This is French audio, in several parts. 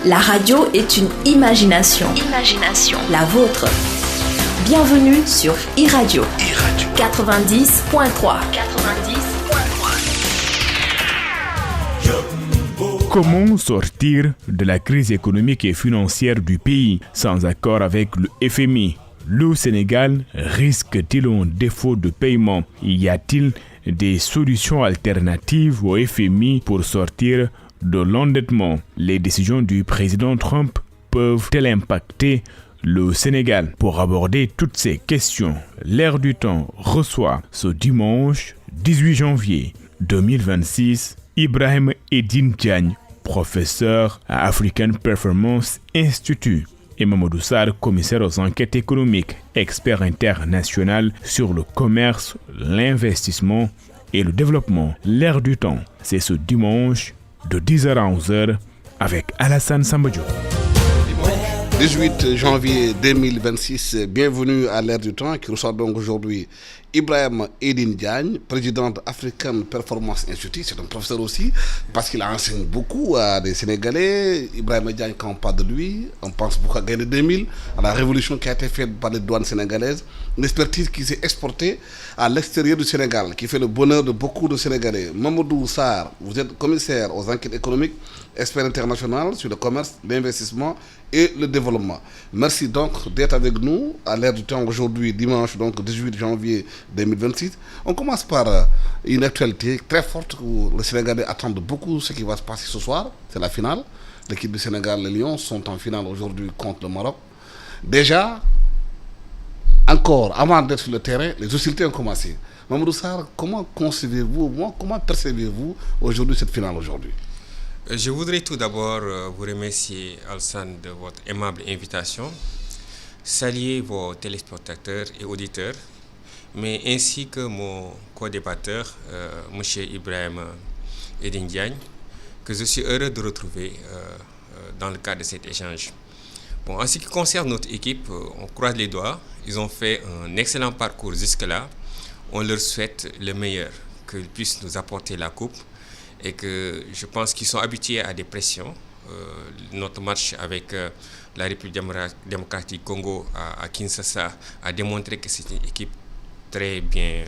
La radio est une imagination. La vôtre. Bienvenue sur iRadio. 90.3. Comment sortir de la crise économique et financière du pays sans accord avec le FMI? Le Sénégal risque-t-il un défaut de paiement? Y a-t-il des solutions alternatives au FMI pour sortir de l'endettement? Les décisions du président Trump peuvent-elles impacter le Sénégal? Pour aborder toutes ces questions, l'Air du Temps reçoit ce dimanche 18 janvier 2026 Ibrahim Edine Diagne, professeur à African Performance Institute, et Mamadou Sarr, commissaire aux enquêtes économiques, expert international sur le commerce, l'investissement et le développement. L'Air du Temps, c'est ce dimanche de 10h à 11h avec Alassane Sambadjo. 18 janvier 2026, bienvenue à l'Air du Temps qui reçoit donc aujourd'hui Ibrahim Edine Diagne, président d'African Performance Institute. C'est un professeur aussi parce qu'il enseigne beaucoup à des Sénégalais. Ibrahim Diagne, quand on parle de lui, on pense beaucoup à Gaïndé 2000, à la révolution qui a été faite par les douanes sénégalaises, une expertise qui s'est exportée à l'extérieur du Sénégal, qui fait le bonheur de beaucoup de Sénégalais. Mamadou Sarr, vous êtes commissaire aux enquêtes économiques, expert international sur le commerce, l'investissement et le développement. Merci donc d'être avec nous à l'Air du Temps aujourd'hui, dimanche donc 18 janvier 2026. On commence par une actualité très forte où les Sénégalais attendent beaucoup ce qui va se passer ce soir. C'est la finale. L'équipe du Sénégal, les Lions, sont en finale aujourd'hui contre le Maroc. Déjà, encore avant d'être sur le terrain, les hostilités ont commencé. Mamadou Sarr, comment concevez-vous, comment percevez-vous aujourd'hui cette finale aujourd'hui? Je voudrais tout d'abord vous remercier, Alsan, de votre aimable invitation, saluer vos téléspectateurs et auditeurs, mais ainsi que mon co-débatteur, M. Ibrahim Edine Diagne, que je suis heureux de retrouver dans le cadre de cet échange. Bon, en ce qui concerne notre équipe, on croise les doigts. Ils ont fait un excellent parcours jusque-là. On leur souhaite le meilleur, qu'ils puissent nous apporter la coupe. Et que je pense qu'ils sont habitués à des pressions. Notre match avec la République démocratique du Congo à Kinshasa a démontré que c'est une équipe très bien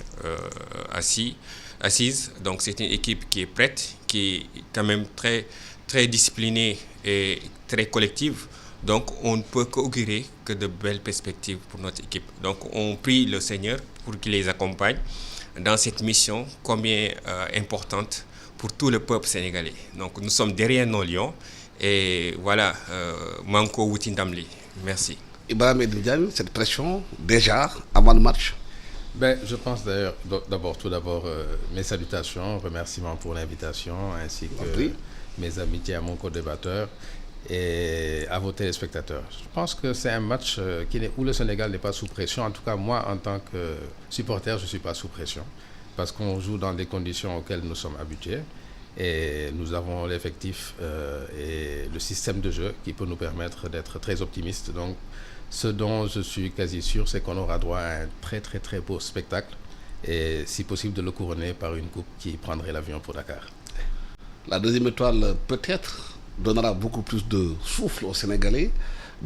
assise. Donc c'est une équipe qui est prête, qui est quand même très, très disciplinée et très collective. Donc on ne peut qu'augurer que de belles perspectives pour notre équipe. Donc on prie le Seigneur pour qu'il les accompagne dans cette mission combien importante pour tout le peuple sénégalais. Donc nous sommes derrière nos lions et voilà, Manko Woutindamli. Merci. Ibrahim Edine Diagne, cette pression déjà avant le match? Je pense d'ailleurs, tout d'abord, mes salutations, remerciements pour l'invitation, ainsi que mes amitiés à mon co-débatteur et à vos téléspectateurs. Je pense que c'est un match où le Sénégal n'est pas sous pression. En tout cas, moi, en tant que supporter, je ne suis pas sous pression, parce qu'on joue dans des conditions auxquelles nous sommes habitués et nous avons l'effectif et le système de jeu qui peut nous permettre d'être très optimistes. Donc, ce dont je suis quasi sûr, c'est qu'on aura droit à un très très très beau spectacle et si possible de le couronner par une coupe qui prendrait l'avion pour Dakar. La deuxième étoile peut-être donnera beaucoup plus de souffle aux Sénégalais.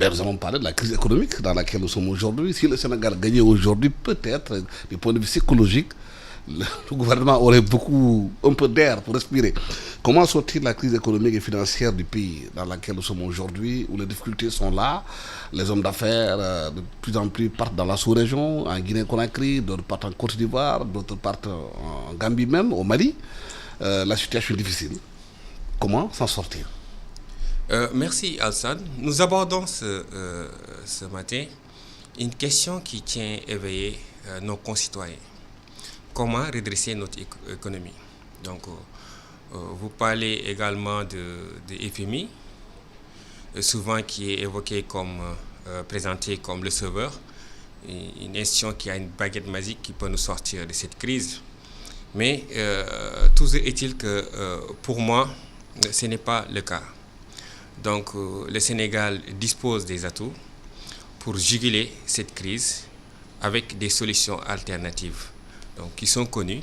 Nous allons parler de la crise économique dans laquelle nous sommes aujourd'hui. Si le Sénégal gagnait aujourd'hui, peut-être, du point de vue psychologique, le gouvernement aurait un peu d'air pour respirer. Comment sortir de la crise économique et financière du pays dans laquelle nous sommes aujourd'hui, où les difficultés sont là? Les hommes d'affaires de plus en plus partent dans la sous-région, en Guinée-Conakry, d'autres partent en Côte d'Ivoire, d'autres partent en Gambie même, au Mali. La situation est difficile. Comment s'en sortir? Merci Alsan. Nous abordons ce matin une question qui tient éveillé nos concitoyens. Comment redresser notre économie? Donc, vous parlez également de FMI, souvent qui est évoqué présenté comme le sauveur, une institution qui a une baguette magique qui peut nous sortir de cette crise. Mais toujours est-il que pour moi, ce n'est pas le cas. Donc, le Sénégal dispose des atouts pour juguler cette crise avec des solutions alternatives, donc qui sont connues.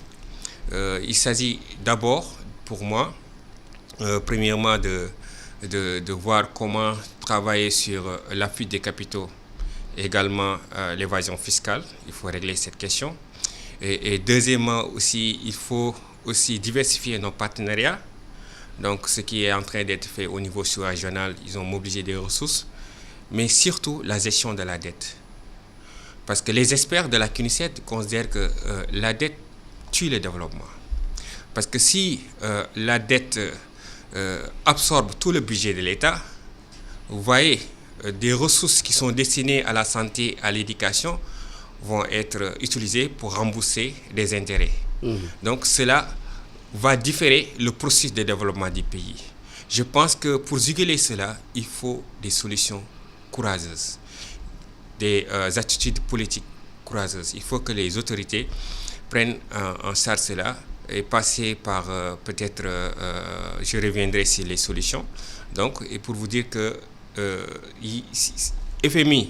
Il s'agit d'abord, pour moi, premièrement, de voir comment travailler sur la fuite des capitaux, également l'évasion fiscale. Il faut régler cette question. Et deuxièmement aussi, il faut aussi diversifier nos partenariats. Donc ce qui est en train d'être fait au niveau sous-régional, ils ont mobilisé des ressources, mais surtout la gestion de la dette. Parce que les experts de la CNUSED considèrent que la dette tue le développement. Parce que si la dette absorbe tout le budget de l'État, vous voyez, des ressources qui sont destinées à la santé, à l'éducation, vont être utilisées pour rembourser des intérêts. Donc cela va différer le processus de développement du pays. Je pense que pour juguler cela, il faut des solutions courageuses, des attitudes politiques courageuses. Il faut que les autorités prennent en charge cela et passer par peut-être, je reviendrai sur les solutions. Donc, et pour vous dire que FMI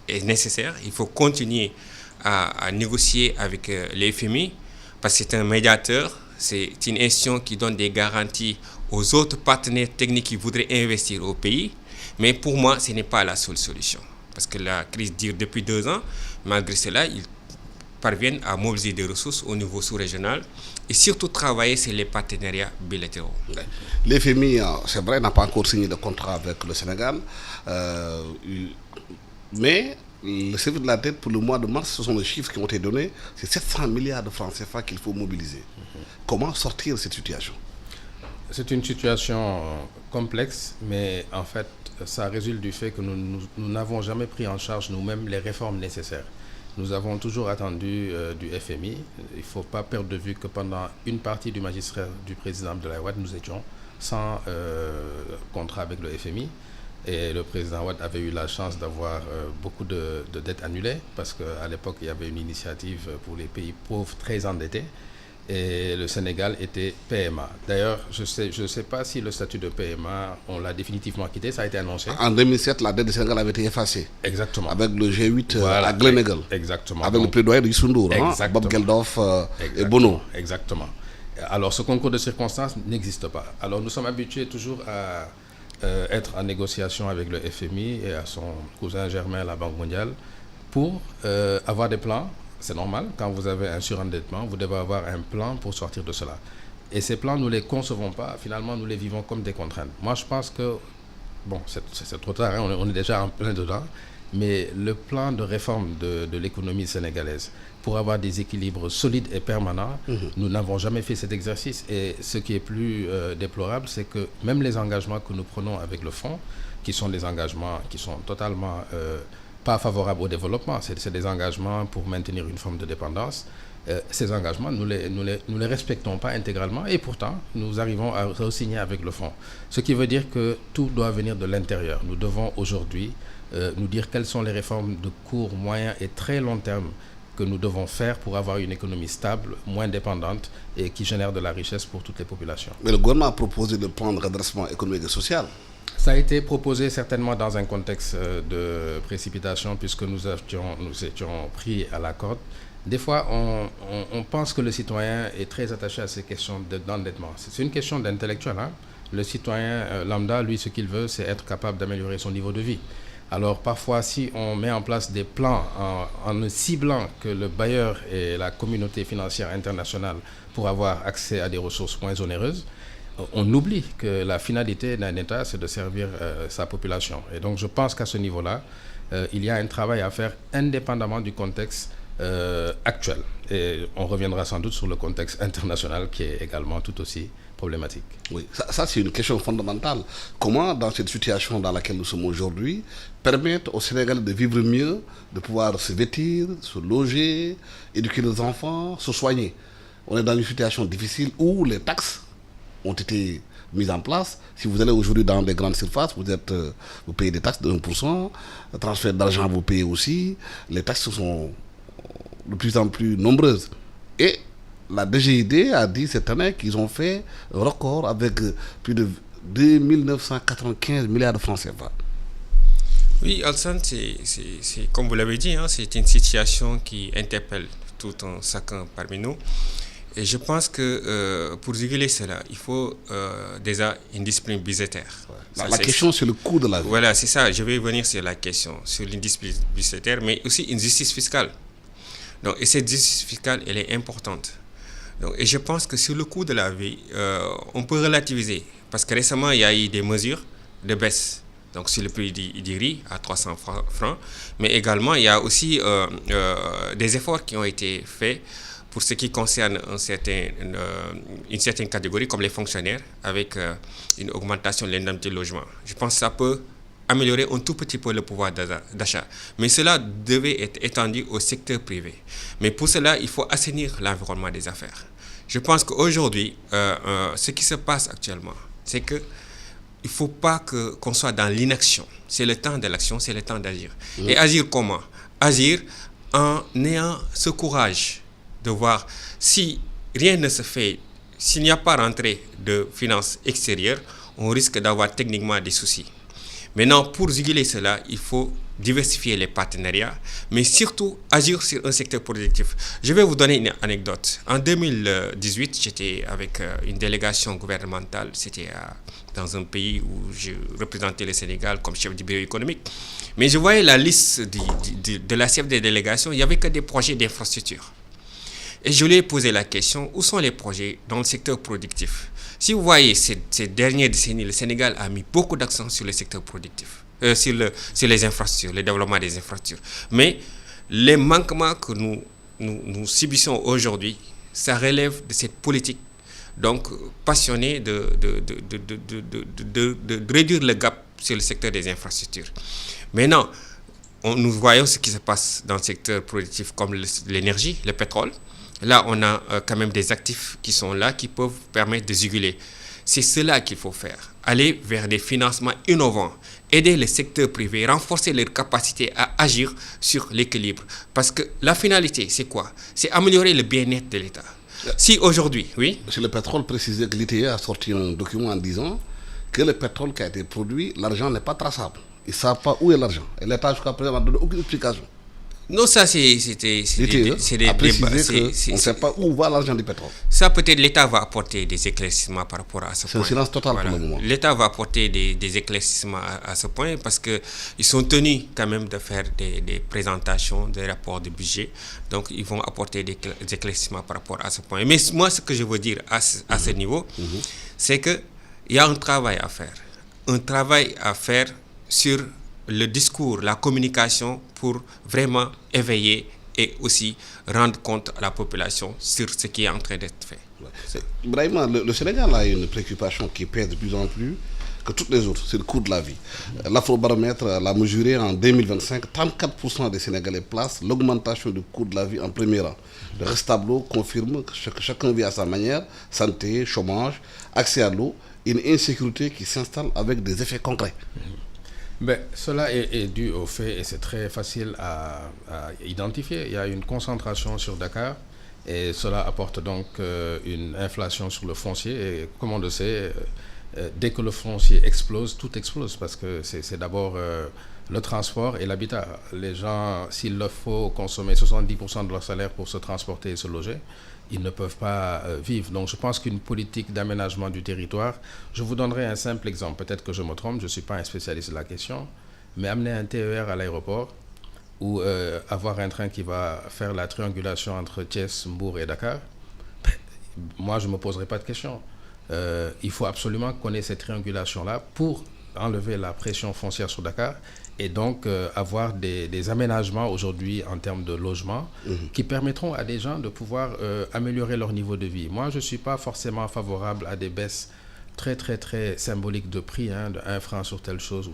est nécessaire, il faut continuer à négocier avec les FMI parce que c'est un médiateur, c'est une institution qui donne des garanties aux autres partenaires techniques qui voudraient investir au pays. Mais pour moi, ce n'est pas la seule solution. Parce que la crise dure depuis 2 ans. Malgré cela, ils parviennent à mobiliser des ressources au niveau sous-régional et surtout travailler sur les partenariats bilatéraux. L'FMI, c'est vrai, n'a pas encore signé de contrat avec le Sénégal. Mais le service de la dette pour le mois de mars, ce sont les chiffres qui ont été donnés. C'est 700 milliards de francs CFA qu'il faut mobiliser. Comment sortir de cette situation? C'est une situation complexe, mais en fait, ça résulte du fait que nous n'avons jamais pris en charge nous-mêmes les réformes nécessaires. Nous avons toujours attendu du FMI. Il ne faut pas perdre de vue que pendant une partie du magistrat du président Abdoulaye Wade, nous étions sans contrat avec le FMI. Et le président Wade avait eu la chance d'avoir beaucoup de dettes annulées parce qu'à l'époque, il y avait une initiative pour les pays pauvres très endettés. Et le Sénégal était PMA. D'ailleurs, je ne sais pas si le statut de PMA, on l'a définitivement quitté, ça a été annoncé. En 2007, la dette du Sénégal avait été effacée. Exactement. Avec le G8 à Gleneagles. Exactement. Avec le plaidoyer de Youssou Ndour, Bob Geldof et Bono. Exactement. Alors, ce concours de circonstances n'existe pas. Alors, nous sommes habitués toujours à être en négociation avec le FMI et à son cousin germain, la Banque mondiale, pour avoir des plans. C'est normal, quand vous avez un surendettement, vous devez avoir un plan pour sortir de cela. Et ces plans, nous ne les concevons pas, finalement, nous les vivons comme des contraintes. Moi, je pense que, bon, c'est trop tard, hein, on est déjà en plein dedans, mais le plan de réforme de l'économie sénégalaise, pour avoir des équilibres solides et permanents, nous n'avons jamais fait cet exercice. Et ce qui est plus déplorable, c'est que même les engagements que nous prenons avec le fonds, qui sont des engagements qui sont totalement pas favorables au développement, c'est des engagements pour maintenir une forme de dépendance. Ces engagements, nous les respectons pas intégralement et pourtant, nous arrivons à re-signer avec le fonds. Ce qui veut dire que tout doit venir de l'intérieur. Nous devons aujourd'hui nous dire quelles sont les réformes de court, moyen et très long terme que nous devons faire pour avoir une économie stable, moins dépendante et qui génère de la richesse pour toutes les populations. Mais le gouvernement a proposé de prendre redressement économique et social. Ça a été proposé certainement dans un contexte de précipitation puisque nous étions pris à la corde. Des fois, on pense que le citoyen est très attaché à ces questions d'endettement. C'est une question d'intellectuel. Hein? Le citoyen lambda, lui, ce qu'il veut, c'est être capable d'améliorer son niveau de vie. Alors parfois, si on met en place des plans en ne ciblant que le bailleur et la communauté financière internationale pour avoir accès à des ressources moins onéreuses, on oublie que la finalité d'un État, c'est de servir sa population. Et donc, je pense qu'à ce niveau-là, il y a un travail à faire indépendamment du contexte actuel. Et on reviendra sans doute sur le contexte international qui est également tout aussi problématique. Oui, ça c'est une question fondamentale. Comment, dans cette situation dans laquelle nous sommes aujourd'hui, permettre aux Sénégalais de vivre mieux, de pouvoir se vêtir, se loger, éduquer nos enfants, se soigner? On est dans une situation difficile où les taxes ont été mises en place. Si vous allez aujourd'hui dans des grandes surfaces, vous payez des taxes de 1%, le transfert d'argent vous payez aussi, les taxes sont de plus en plus nombreuses. Et la DGID a dit cette année qu'ils ont fait un record avec plus de 2 995 milliards de francs CFA. Oui, Alassane, c'est comme vous l'avez dit, hein, c'est une situation qui interpelle tout un chacun parmi nous. Et je pense que pour réguler cela, il faut déjà une discipline budgétaire. Ouais. La question, c'est le coût de la vie. Voilà, c'est ça. Je vais venir sur la question, sur l'indiscipline budgétaire, mais aussi une justice fiscale. Donc, et cette justice fiscale, elle est importante. Donc, et je pense que sur le coût de la vie, on peut relativiser. Parce que récemment, il y a eu des mesures de baisse. Donc, sur le prix du riz à 300 francs. Mais également, il y a aussi des efforts qui ont été faits pour ce qui concerne une certaine catégorie, comme les fonctionnaires, avec une augmentation de l'indemnité de logement. Je pense que ça peut améliorer un tout petit peu le pouvoir d'achat. Mais cela devait être étendu au secteur privé. Mais pour cela, il faut assainir l'environnement des affaires. Je pense qu'aujourd'hui, ce qui se passe actuellement, c'est que il ne faut pas qu'on soit dans l'inaction. C'est le temps de l'action, c'est le temps d'agir. Et agir comment? Agir en ayant ce courage de voir si rien ne se fait, s'il n'y a pas rentrée de finances extérieures, on risque d'avoir techniquement des soucis. Maintenant, pour réguler cela, il faut diversifier les partenariats, mais surtout agir sur un secteur productif. Je vais vous donner une anecdote. En 2018, j'étais avec une délégation gouvernementale, c'était dans un pays où je représentais le Sénégal comme chef du bureau économique. Mais je voyais la liste de la chef des délégations, il n'y avait que des projets d'infrastructure. Et je lui ai posé la question, où sont les projets dans le secteur productif? Si vous voyez, ces dernières décennies, le Sénégal a mis beaucoup d'accent sur le secteur productif, sur les infrastructures, le développement des infrastructures. Mais les manquements que nous subissons aujourd'hui, ça relève de cette politique, donc passionnée de réduire le gap sur le secteur des infrastructures. Maintenant, nous voyons ce qui se passe dans le secteur productif comme l'énergie, le pétrole. Là, on a quand même des actifs qui sont là, qui peuvent permettre de juguler. C'est cela qu'il faut faire. Aller vers des financements innovants, aider le secteur privé, renforcer leur capacité à agir sur l'équilibre. Parce que la finalité, c'est quoi? C'est améliorer le bien-être de l'État. Si aujourd'hui, oui. Sur le pétrole, précisé que l'ITIE a sorti un document en disant que le pétrole qui a été produit, l'argent n'est pas traçable. Ils ne savent pas où est l'argent. Et l'État, jusqu'à présent, n'a donné aucune explication. Non, ça, c'est des débats. On ne sait pas où va l'argent du pétrole. Ça, peut-être l'État va apporter des éclaircissements par rapport à ce point. C'est un silence total pour le moment. L'État va apporter des éclaircissements à ce point parce qu'ils sont tenus quand même de faire des présentations, des rapports de budget. Donc, ils vont apporter des éclaircissements par rapport à ce point. Mais moi, ce que je veux dire à ce niveau, c'est qu'il y a un travail à faire. Un travail à faire sur le discours, la communication pour vraiment éveiller et aussi rendre compte à la population sur ce qui est en train d'être fait. Ibrahima, le Sénégal a une préoccupation qui pèse de plus en plus que toutes les autres, c'est le coût de la vie. L'Afrobaromètre l'a mesuré en 2025, 34% des Sénégalais placent l'augmentation du coût de la vie en premier rang. Le reste tableau confirme que chacun vit à sa manière, santé, chômage, accès à l'eau, une insécurité qui s'installe avec des effets concrets. Ben, cela est dû au fait, et c'est très facile à identifier, il y a une concentration sur Dakar et cela apporte donc une inflation sur le foncier. Et comme on le sait, dès que le foncier explose, tout explose parce que c'est d'abord le transport et l'habitat. Les gens, s'il leur faut consommer 70% de leur salaire pour se transporter et se loger, ils ne peuvent pas vivre. Donc je pense qu'une politique d'aménagement du territoire, je vous donnerai un simple exemple, peut-être que je me trompe, je ne suis pas un spécialiste de la question, mais amener un TER à l'aéroport ou avoir un train qui va faire la triangulation entre Thiès, Mbour et Dakar, moi je ne me poserai pas de question. Il faut absolument qu'on ait cette triangulation-là pour enlever la pression foncière sur Dakar et donc avoir des aménagements aujourd'hui en termes de logement qui permettront à des gens de pouvoir améliorer leur niveau de vie. Moi, je ne suis pas forcément favorable à des baisses très, très, très symboliques de prix, de 1 franc sur telle chose.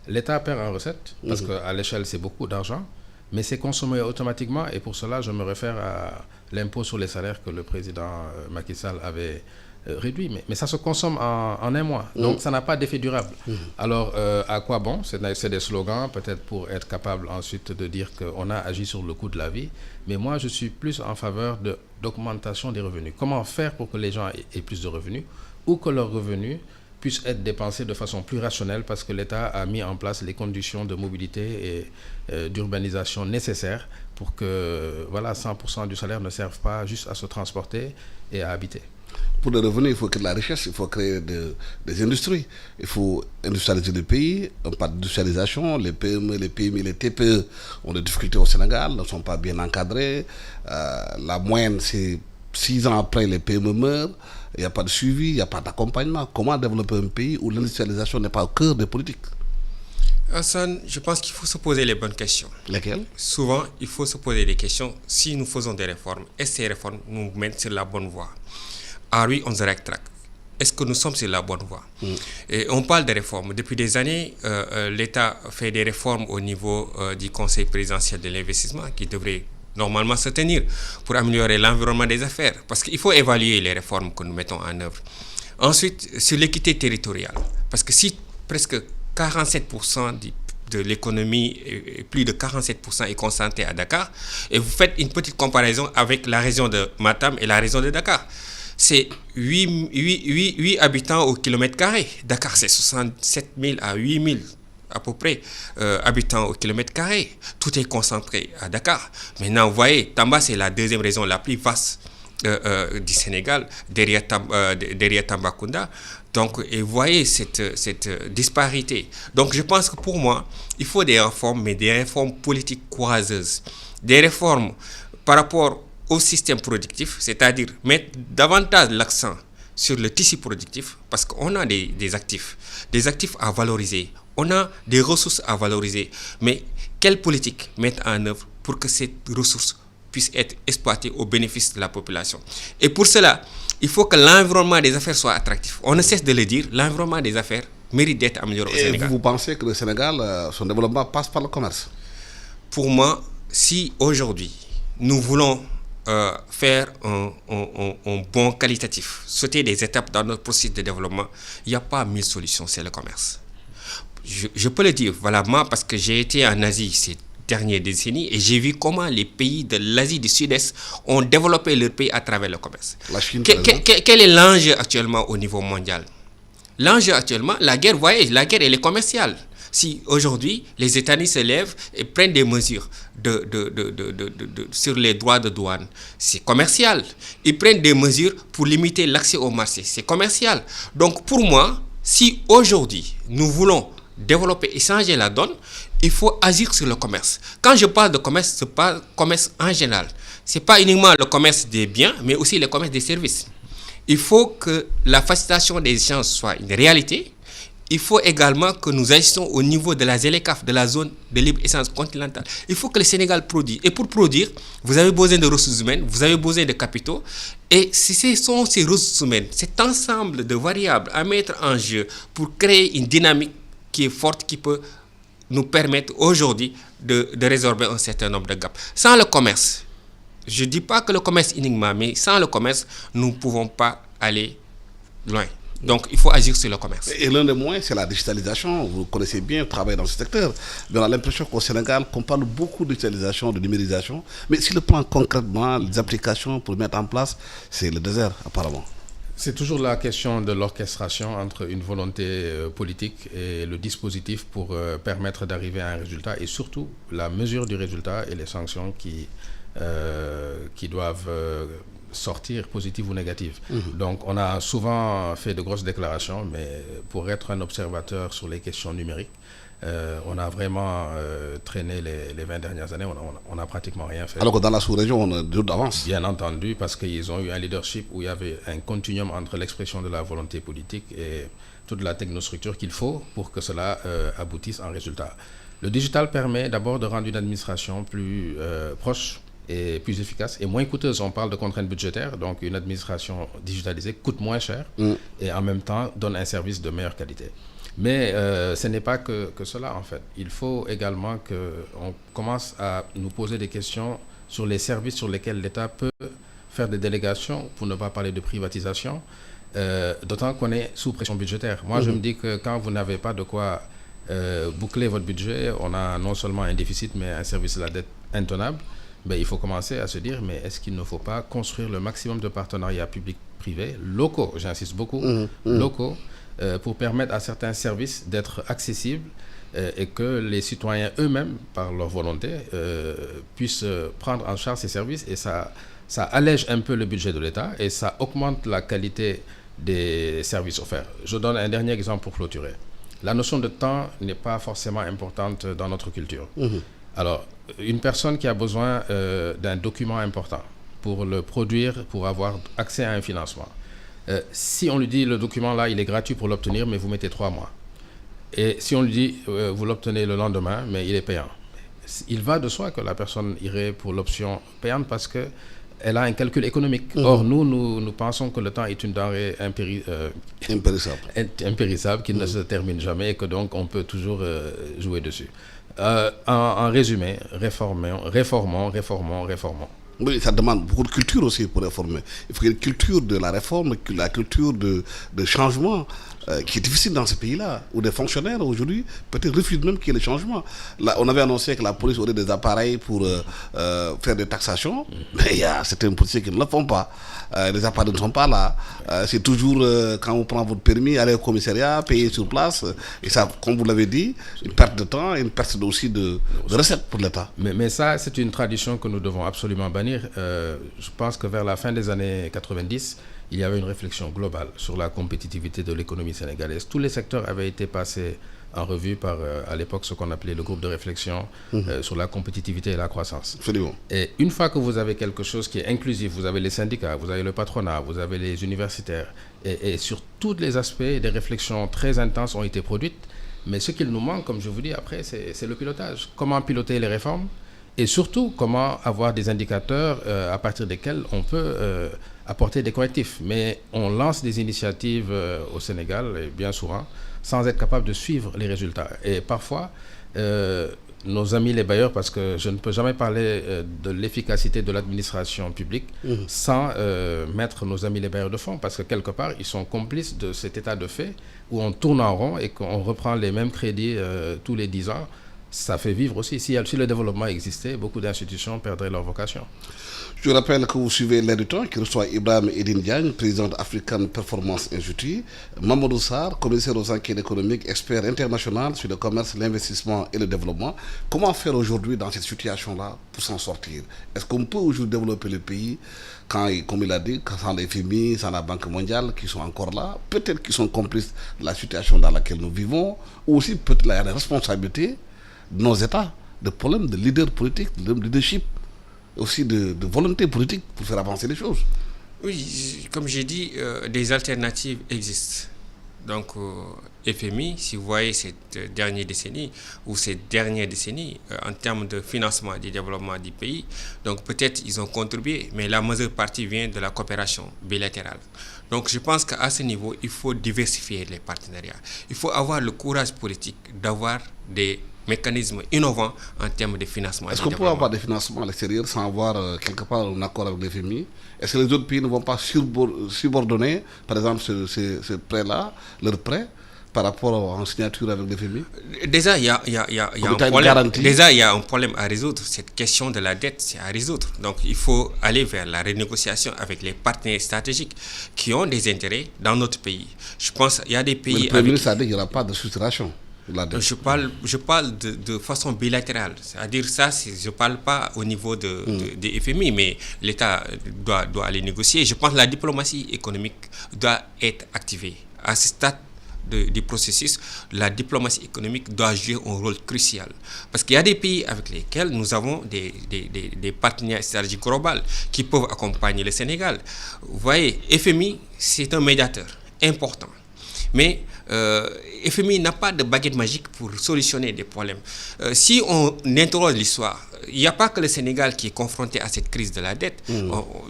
L'État perd en recette parce qu'à l'échelle, c'est beaucoup d'argent, mais c'est consommé automatiquement et pour cela, je me réfère à l'impôt sur les salaires que le président Macky Sall avait réduit, mais ça se consomme en un mois, donc ça n'a pas d'effet durable. Alors à quoi bon? C'est des slogans peut-être pour être capable ensuite de dire qu'on a agi sur le coût de la vie, mais moi je suis plus en faveur d'augmentation des revenus. Comment faire pour que les gens aient plus de revenus ou que leurs revenus puissent être dépensés de façon plus rationnelle parce que l'État a mis en place les conditions de mobilité et d'urbanisation nécessaires pour que 100% du salaire ne serve pas juste à se transporter et à habiter. Pour les revenus, il faut créer de la richesse, il faut créer des industries. Il faut industrialiser le pays. On parle d'industrialisation. Les PME, les PMI, les TPE ont des difficultés au Sénégal, ne sont pas bien encadrés. La moyenne, c'est 6 ans après, les PME meurent. Il n'y a pas de suivi, il n'y a pas d'accompagnement. Comment développer un pays où l'industrialisation n'est pas au cœur des politiques? Hassan, je pense qu'il faut se poser les bonnes questions. Lesquelles? Souvent, il faut se poser des questions. Si nous faisons des réformes, est-ce que ces réformes nous mettent sur la bonne voie? Are we on the right track? Est-ce que nous sommes sur la bonne voie? Et on parle de réformes. Depuis des années, l'État fait des réformes au niveau du Conseil présidentiel de l'investissement qui devrait normalement se tenir pour améliorer l'environnement des affaires. Parce qu'il faut évaluer les réformes que nous mettons en œuvre. Ensuite, sur l'équité territoriale. Parce que si presque 47% de l'économie, et plus de 47% est concentré à Dakar, et vous faites une petite comparaison avec la région de Matam et la région de Dakar. C'est 8 habitants au kilomètre carré. Dakar, c'est 67 000 à 8 000 à peu près habitants au kilomètre carré. Tout est concentré à Dakar. Maintenant, vous voyez, Tamba, c'est la deuxième région la plus vaste du Sénégal, derrière Tambacounda. Donc, et vous voyez cette disparité. Donc, je pense que pour moi, il faut des réformes, mais des réformes politiques courageuses. Des réformes par rapport au système productif, c'est-à-dire mettre davantage l'accent sur le tissu productif, parce qu'on a des actifs à valoriser, on a des ressources à valoriser, mais quelle politique mettre en œuvre pour que ces ressources puissent être exploitées au bénéfice de la population? Et pour cela, il faut que l'environnement des affaires soit attractif. On ne cesse de le dire, l'environnement des affaires mérite d'être amélioré au Sénégal. Et vous pensez que le Sénégal, son développement passe par le commerce? Pour moi, si aujourd'hui, nous voulons faire un bon qualitatif, sauter des étapes dans notre processus de développement, il n'y a pas 1000 solutions, c'est le commerce. Je peux le dire valalement parce que j'ai été en Asie ces dernières décennies et j'ai vu comment les pays de l'Asie du Sud-Est ont développé leur pays à travers le commerce. La Chine, quel est l'enjeu actuellement au niveau mondial? L'enjeu actuellement, la guerre, vous voyez, la guerre elle est commerciale. Si aujourd'hui, les États-Unis se lèvent et prennent des mesures sur les droits de douane, c'est commercial. Ils prennent des mesures pour limiter l'accès au marché, c'est commercial. Donc pour moi, si aujourd'hui, nous voulons développer et changer la donne, il faut agir sur le commerce. Quand je parle de commerce, je parle de commerce en général. Ce n'est pas uniquement le commerce des biens, mais aussi le commerce des services. Il faut que la facilitation des échanges soit une réalité. Il faut également que nous agissions au niveau de la ZLECAf, de la zone de libre-échange continentale. Il faut que le Sénégal produise. Et pour produire, vous avez besoin de ressources humaines, vous avez besoin de capitaux. Et si ce sont ces ressources humaines, cet ensemble de variables à mettre en jeu pour créer une dynamique qui est forte, qui peut nous permettre aujourd'hui de résorber un certain nombre de gaps. Sans le commerce, je ne dis pas que le commerce uniquement, mais sans le commerce, nous ne pouvons pas aller loin. Donc, il faut agir sur le commerce. Et l'un des moyens, c'est la digitalisation. Vous connaissez bien, vous travaillez dans ce secteur. Mais on a l'impression qu'au Sénégal, qu'on parle beaucoup de digitalisation, de numérisation. Mais si le plan concrètement, les applications pour mettre en place, c'est le désert, apparemment. C'est toujours la question de l'orchestration entre une volonté politique et le dispositif pour permettre d'arriver à un résultat et surtout la mesure du résultat et les sanctions qui doivent sortir positives ou négatives. Donc on a souvent fait de grosses déclarations, mais pour être un observateur sur les questions numériques, on a vraiment traîné les 20 dernières années, on n'a pratiquement rien fait. Alors que dans la sous-région, on a deux d'avance. Bien entendu, parce qu'ils ont eu un leadership où il y avait un continuum entre l'expression de la volonté politique et toute la technostructure qu'il faut pour que cela aboutisse en résultat. Le digital permet d'abord de rendre une administration plus proche et plus efficace et moins coûteuse. On parle de contraintes budgétaires, donc une administration digitalisée coûte moins cher et en même temps donne un service de meilleure qualité. Mais ce n'est pas que cela en fait. Il faut également qu'on commence à nous poser des questions sur les services sur lesquels l'État peut faire des délégations, pour ne pas parler de privatisation, d'autant qu'on est sous pression budgétaire. Moi, je me dis que quand vous n'avez pas de quoi boucler votre budget, on a non seulement un déficit, mais un service de la dette intenable. Ben, il faut commencer à se dire, mais est-ce qu'il ne faut pas construire le maximum de partenariats publics-privés, locaux, j'insiste beaucoup, locaux, pour permettre à certains services d'être accessibles et que les citoyens eux-mêmes, par leur volonté, puissent prendre en charge ces services. Et ça ça allège un peu le budget de l'État et ça augmente la qualité des services offerts. Je donne un dernier exemple pour clôturer. La notion de temps n'est pas forcément importante dans notre culture. Alors, une personne qui a besoin d'un document important pour le produire, pour avoir accès à un financement, si on lui dit le document là, il est gratuit pour l'obtenir, mais vous mettez 3 mois. Et si on lui dit vous l'obtenez le lendemain, mais il est payant. Il va de soi que la personne irait pour l'option payante parce que elle a un calcul économique. Or, nous pensons que le temps est une denrée impérissable qui ne se termine jamais et que donc on peut toujours jouer dessus. En résumé, réformons. Oui, ça demande beaucoup de culture aussi pour réformer. Il faut une culture de la réforme, la culture de changement qui est difficile dans ce pays-là, où des fonctionnaires aujourd'hui peut-être refusent même qu'il y ait le changement. Là, on avait annoncé que la police aurait des appareils pour faire des taxations, mais il y a certains policiers qui ne le font pas. Les appareils ne sont pas là. C'est toujours quand on prend votre permis, aller au commissariat, payer sur place. Et ça, comme vous l'avez dit, une perte de temps et une perte aussi de recettes pour l'État. Mais ça, c'est une tradition que nous devons absolument bannir. Je pense que vers la fin des années 90, il y avait une réflexion globale sur la compétitivité de l'économie sénégalaise. Tous les secteurs avaient été passés en revue par, à l'époque, ce qu'on appelait le groupe de réflexion sur la compétitivité et la croissance. Absolument. Et une fois que vous avez quelque chose qui est inclusif, vous avez les syndicats, vous avez le patronat, vous avez les universitaires, et sur tous les aspects, des réflexions très intenses ont été produites. Mais ce qu'il nous manque, comme je vous dis après, c'est le pilotage. Comment piloter les réformes et surtout comment avoir des indicateurs à partir desquels on peut apporter des correctifs. Mais on lance des initiatives au Sénégal, et bien souvent, sans être capable de suivre les résultats. Et parfois, nos amis les bailleurs, parce que je ne peux jamais parler de l'efficacité de l'administration publique sans mettre nos amis les bailleurs de fonds, parce que quelque part, ils sont complices de cet état de fait où on tourne en rond et qu'on reprend les mêmes crédits tous les 10 ans. Ça fait vivre aussi. Si le développement existait, beaucoup d'institutions perdraient leur vocation. Je rappelle que vous suivez L'Air du Temps, qui reçoit Ibrahim Edine Diagne, président d'African Performance Institute, Mamadou Sarr, commissaire aux enquêtes économiques, expert international sur le commerce, l'investissement et le développement. Comment faire aujourd'hui dans cette situation-là pour s'en sortir? Est-ce qu'on peut aujourd'hui développer le pays quand, comme il a dit, sans les FMI, sans la Banque mondiale, qui sont encore là, peut-être qu'ils sont complices de la situation dans laquelle nous vivons, ou aussi peut-être il y a des responsabilités de nos États, de problèmes de leader politique, de leadership, aussi de volonté politique pour faire avancer les choses. Oui, comme j'ai dit, des alternatives existent. Donc, FMI, si vous voyez cette dernière décennie ou ces dernières décennies, en termes de financement du développement du pays, donc peut-être ils ont contribué, mais la majeure partie vient de la coopération bilatérale. Donc, je pense qu'à ce niveau, il faut diversifier les partenariats. Il faut avoir le courage politique d'avoir des mécanismes innovants en termes de financement. Est-ce qu'on peut avoir des financements à l'extérieur sans avoir quelque part un accord avec les FMI? Est-ce que les autres pays ne vont pas subordonner, par exemple, ce prêt-là, leur prêt, par rapport en signature avec les FMI? Déjà, il y a un problème à résoudre. Cette question de la dette, c'est à résoudre. Donc, il faut aller vers la renégociation avec les partenaires stratégiques qui ont des intérêts dans notre pays. Je pense qu'il y a des pays... Mais le Premier ministre a dit qu'il n'y aura pas de soustration. Je parle de façon bilatérale. C'est-à-dire ça, je ne parle pas au niveau des FMI, mais l'État doit aller négocier. Je pense que la diplomatie économique doit être activée. À ce stade du processus, la diplomatie économique doit jouer un rôle crucial. Parce qu'il y a des pays avec lesquels nous avons des partenaires stratégiques globaux qui peuvent accompagner le Sénégal. Vous voyez, FMI, c'est un médiateur important. Mais FMI n'a pas de baguette magique pour solutionner des problèmes. Si on interroge l'histoire, il n'y a pas que le Sénégal qui est confronté à cette crise de la dette.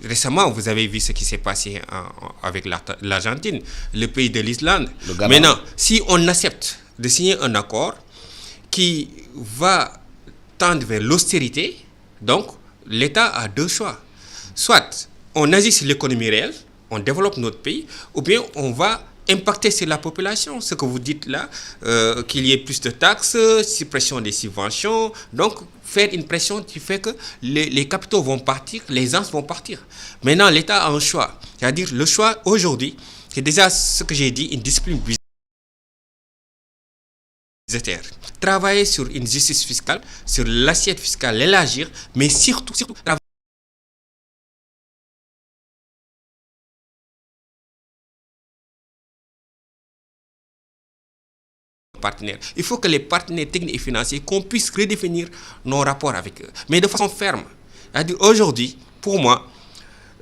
Récemment, vous avez vu ce qui s'est passé avec l'Argentine, le pays de l'Islande. Maintenant, si on accepte de signer un accord qui va tendre vers l'austérité, donc l'État a deux choix. Soit on agit sur l'économie réelle, on développe notre pays, ou bien on va impacter sur la population, ce que vous dites là, qu'il y ait plus de taxes, suppression des subventions, donc faire une pression qui fait que les capitaux vont partir, les gens vont partir. Maintenant, l'État a un choix, c'est-à-dire le choix aujourd'hui, c'est déjà ce que j'ai dit, une discipline budgétaire. Travailler sur une justice fiscale, sur l'assiette fiscale, l'élargir, mais surtout partenaires. Il faut que les partenaires techniques et financiers, qu'on puisse redéfinir nos rapports avec eux, mais de façon ferme. C'est-à-dire aujourd'hui, pour moi,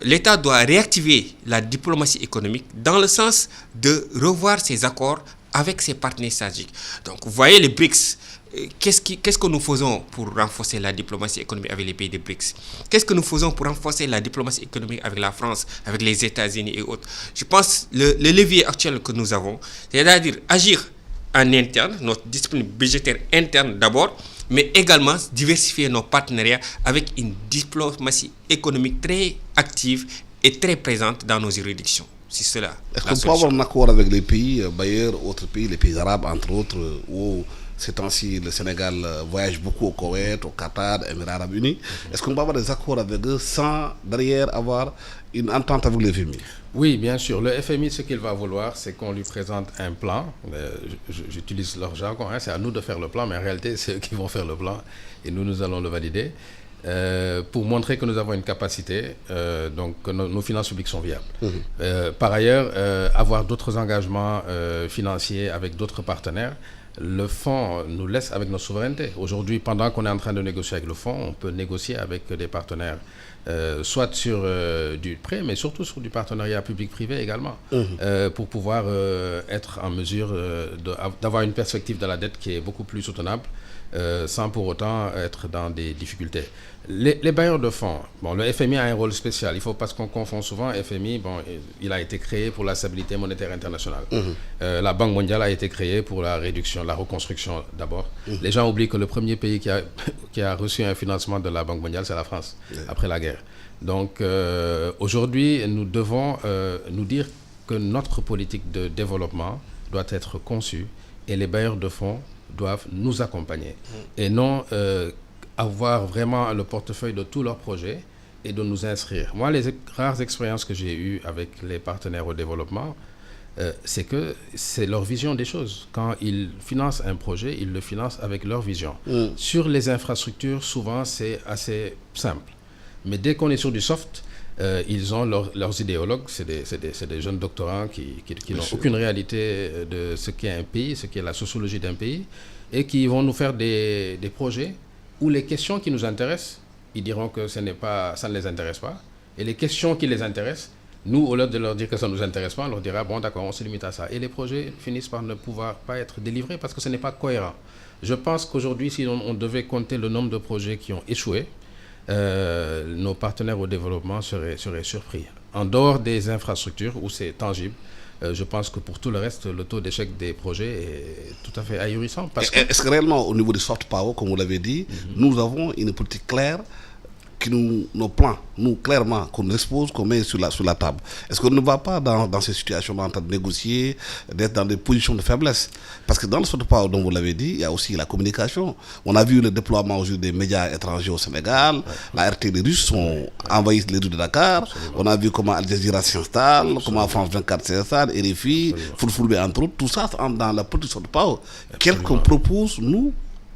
l'État doit réactiver la diplomatie économique dans le sens de revoir ses accords avec ses partenaires stratégiques. Donc, vous voyez les BRICS. Qu'est-ce que nous faisons pour renforcer la diplomatie économique avec les pays des BRICS? Qu'est-ce que nous faisons pour renforcer la diplomatie économique avec la France, avec les États-Unis et autres? Je pense que le levier actuel que nous avons, c'est-à-dire agir en interne, notre discipline budgétaire interne d'abord, mais également diversifier nos partenariats avec une diplomatie économique très active et très présente dans nos juridictions. C'est cela. Est-ce qu'on peut avoir un accord avec les pays bailleurs, autres pays, les pays arabes entre autres, où ces temps-ci le Sénégal voyage beaucoup au Koweït, au Qatar, aux Émirats arabes unis? Est-ce qu'on peut avoir des accords avec eux sans derrière avoir une entente avec le FMI? Oui, bien sûr. Le FMI, ce qu'il va vouloir, c'est qu'on lui présente un plan. J'utilise leur jargon, c'est à nous de faire le plan, mais en réalité, c'est eux qui vont faire le plan et nous allons le valider. Pour montrer que nous avons une capacité, donc que nos finances publiques sont viables. Par ailleurs, avoir d'autres engagements financiers avec d'autres partenaires. Le fonds nous laisse avec notre souveraineté. Aujourd'hui, pendant qu'on est en train de négocier avec le fonds, on peut négocier avec des partenaires, soit sur du prêt, mais surtout sur du partenariat public-privé également, pour pouvoir être en mesure d'avoir une perspective de la dette qui est beaucoup plus soutenable, sans pour autant être dans des difficultés. Les bailleurs de fonds, bon, le FMI a un rôle spécial. Il ne faut pas qu'on confond souvent. FMI, bon, il a été créé pour la stabilité monétaire internationale. La Banque mondiale a été créée pour la réduction, la reconstruction d'abord. Les gens oublient que le premier pays qui a reçu un financement de la Banque mondiale, c'est la France, après la guerre. Donc aujourd'hui, nous devons nous dire que notre politique de développement doit être conçue et les bailleurs de fonds doivent nous accompagner et non avoir vraiment le portefeuille de tous leurs projets et de nous inscrire. Moi, les rares expériences que j'ai eues avec les partenaires au développement, c'est que c'est leur vision des choses. Quand ils financent un projet, ils le financent avec leur vision. Sur les infrastructures, souvent, c'est assez simple. Mais dès qu'on est sur du soft, ils ont leurs idéologues, c'est des jeunes doctorants qui n'ont aucune réalité de ce qu'est un pays, ce qu'est la sociologie d'un pays, et qui vont nous faire des projets où les questions qui nous intéressent, ils diront que ça ne les intéresse pas. Et les questions qui les intéressent, nous, au lieu de leur dire que ça ne nous intéresse pas, on leur dira, bon d'accord, on se limite à ça. Et les projets finissent par ne pouvoir pas être délivrés parce que ce n'est pas cohérent. Je pense qu'aujourd'hui, si on devait compter le nombre de projets qui ont échoué, nos partenaires au développement seraient surpris. En dehors des infrastructures où c'est tangible, je pense que pour tout le reste, le taux d'échec des projets est tout à fait ahurissant. Est-ce que réellement, au niveau du soft power, comme vous l'avez dit, nous avons une politique claire qui nos plans, nous, clairement, qu'on expose, qu'on met sur la table? Est-ce qu'on ne va pas dans ces situations en train de négocier, d'être dans des positions de faiblesse? Parce que dans le soft power, dont vous l'avez dit, il y a aussi la communication. On a vu le déploiement aujourd'hui des médias étrangers au Sénégal. La RT, les Russes envahissent les rues de Dakar. Absolument. On a vu comment Al Jazeera s'installe, comment France 24 s'installe, RFI, Fulfulde, entre autres. Tout ça dans la politique soft power. Quel qu'on propose, nous,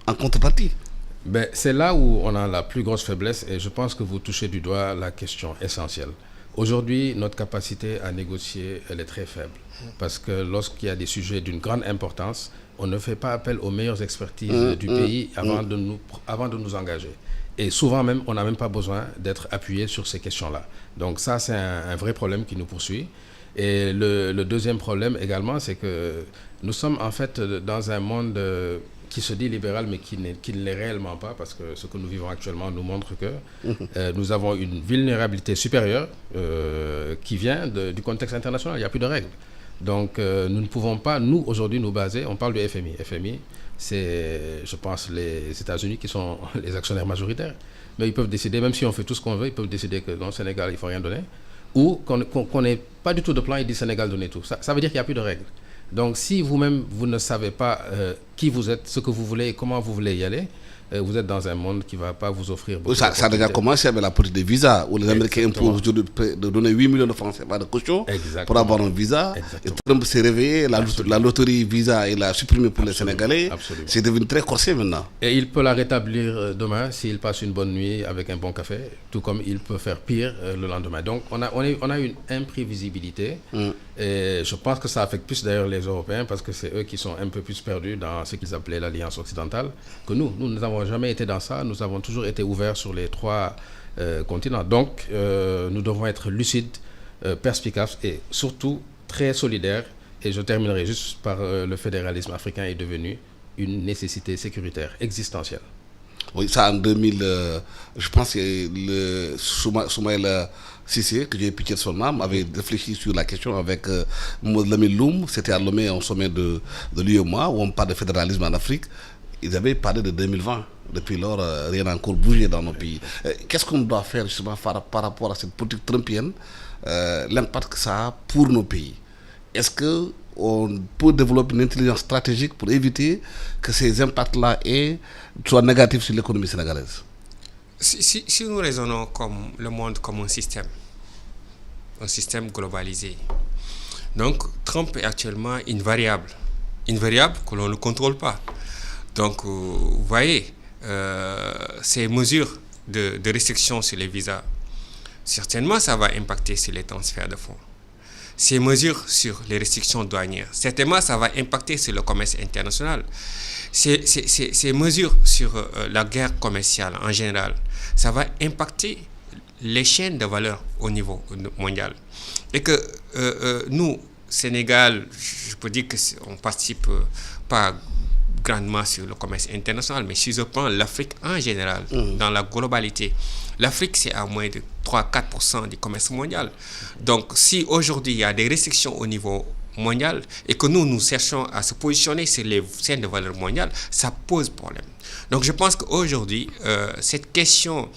en contrepartie? C'est là où on a la plus grosse faiblesse et je pense que vous touchez du doigt la question essentielle. Aujourd'hui, notre capacité à négocier, elle est très faible. Parce que lorsqu'il y a des sujets d'une grande importance, on ne fait pas appel aux meilleures expertises du pays avant de nous engager. Et souvent même, on n'a même pas besoin d'être appuyé sur ces questions-là. Donc ça, c'est un vrai problème qui nous poursuit. Et le deuxième problème également, c'est que nous sommes en fait dans un monde qui se dit libéral, mais qui ne l'est réellement pas, parce que ce que nous vivons actuellement nous montre que nous avons une vulnérabilité supérieure qui vient du contexte international. Il n'y a plus de règles. Donc, nous ne pouvons pas, nous, aujourd'hui, nous baser. On parle du FMI. FMI, c'est, je pense, les États-Unis qui sont les actionnaires majoritaires. Mais ils peuvent décider, même si on fait tout ce qu'on veut, ils peuvent décider que dans le Sénégal, il ne faut rien donner. Ou qu'on n'ait pas du tout de plan, ils disent Sénégal, donnez tout. Ça veut dire qu'il n'y a plus de règles. Donc, si vous-même, vous ne savez pas qui vous êtes, ce que vous voulez et comment vous voulez y aller, vous êtes dans un monde qui ne va pas vous offrir beaucoup ça a déjà commencé avec la politique des visas, où les Américains imposent aujourd'hui de donner 8 millions de francs CFA de caution pour avoir un visa. Et Trump s'est réveillé, la loterie visa, il a supprimé pour les Sénégalais. C'est devenu très corsé maintenant. Et il peut la rétablir demain s'il passe une bonne nuit avec un bon café, tout comme il peut faire pire le lendemain. Donc on a une imprévisibilité. Et je pense que ça affecte plus d'ailleurs les Européens, parce que c'est eux qui sont un peu plus perdus dans ce qu'ils appelaient l'Alliance occidentale que nous. Nous n'avons jamais été dans ça. Nous avons toujours été ouverts sur les 3 continents. Donc nous devons être lucides, perspicaces et surtout très solidaires. Et je terminerai juste par le fédéralisme africain est devenu une nécessité sécuritaire existentielle. Oui, ça en 2000, je pense que Soumaïla Cissé, que j'ai piqué de son âme, avait réfléchi sur la question avec Lamine Loum. C'était à Lomé, au sommet de l'UEMOA, où on parle de fédéralisme en Afrique. Ils avaient parlé de 2020. Depuis lors, rien n'a encore bougé dans nos pays. Qu'est-ce qu'on doit faire justement par rapport à cette politique trumpienne, l'impact que ça a pour nos pays? Est-ce qu'on peut développer une intelligence stratégique pour éviter que ces impacts-là soient négatifs sur l'économie sénégalaise? Si nous raisonnons comme le monde comme un système globalisé, donc Trump est actuellement une variable que l'on ne contrôle pas. Donc vous voyez, ces mesures de restriction sur les visas, certainement ça va impacter sur les transferts de fonds. Ces mesures sur les restrictions douanières, certainement ça va impacter sur le commerce international. Ces mesures sur la guerre commerciale en général, ça va impacter les chaînes de valeur au niveau mondial. Et que nous, Sénégal, je peux dire qu'on participe pas grandement sur le commerce international, mais si je prends l'Afrique en général, dans la globalité, l'Afrique c'est à moins de 3-4% du commerce mondial. Donc si aujourd'hui il y a des restrictions au niveau mondial et que nous cherchons à se positionner sur les chaînes de valeur mondiales, ça pose problème. Donc je pense qu'aujourd'hui, cette question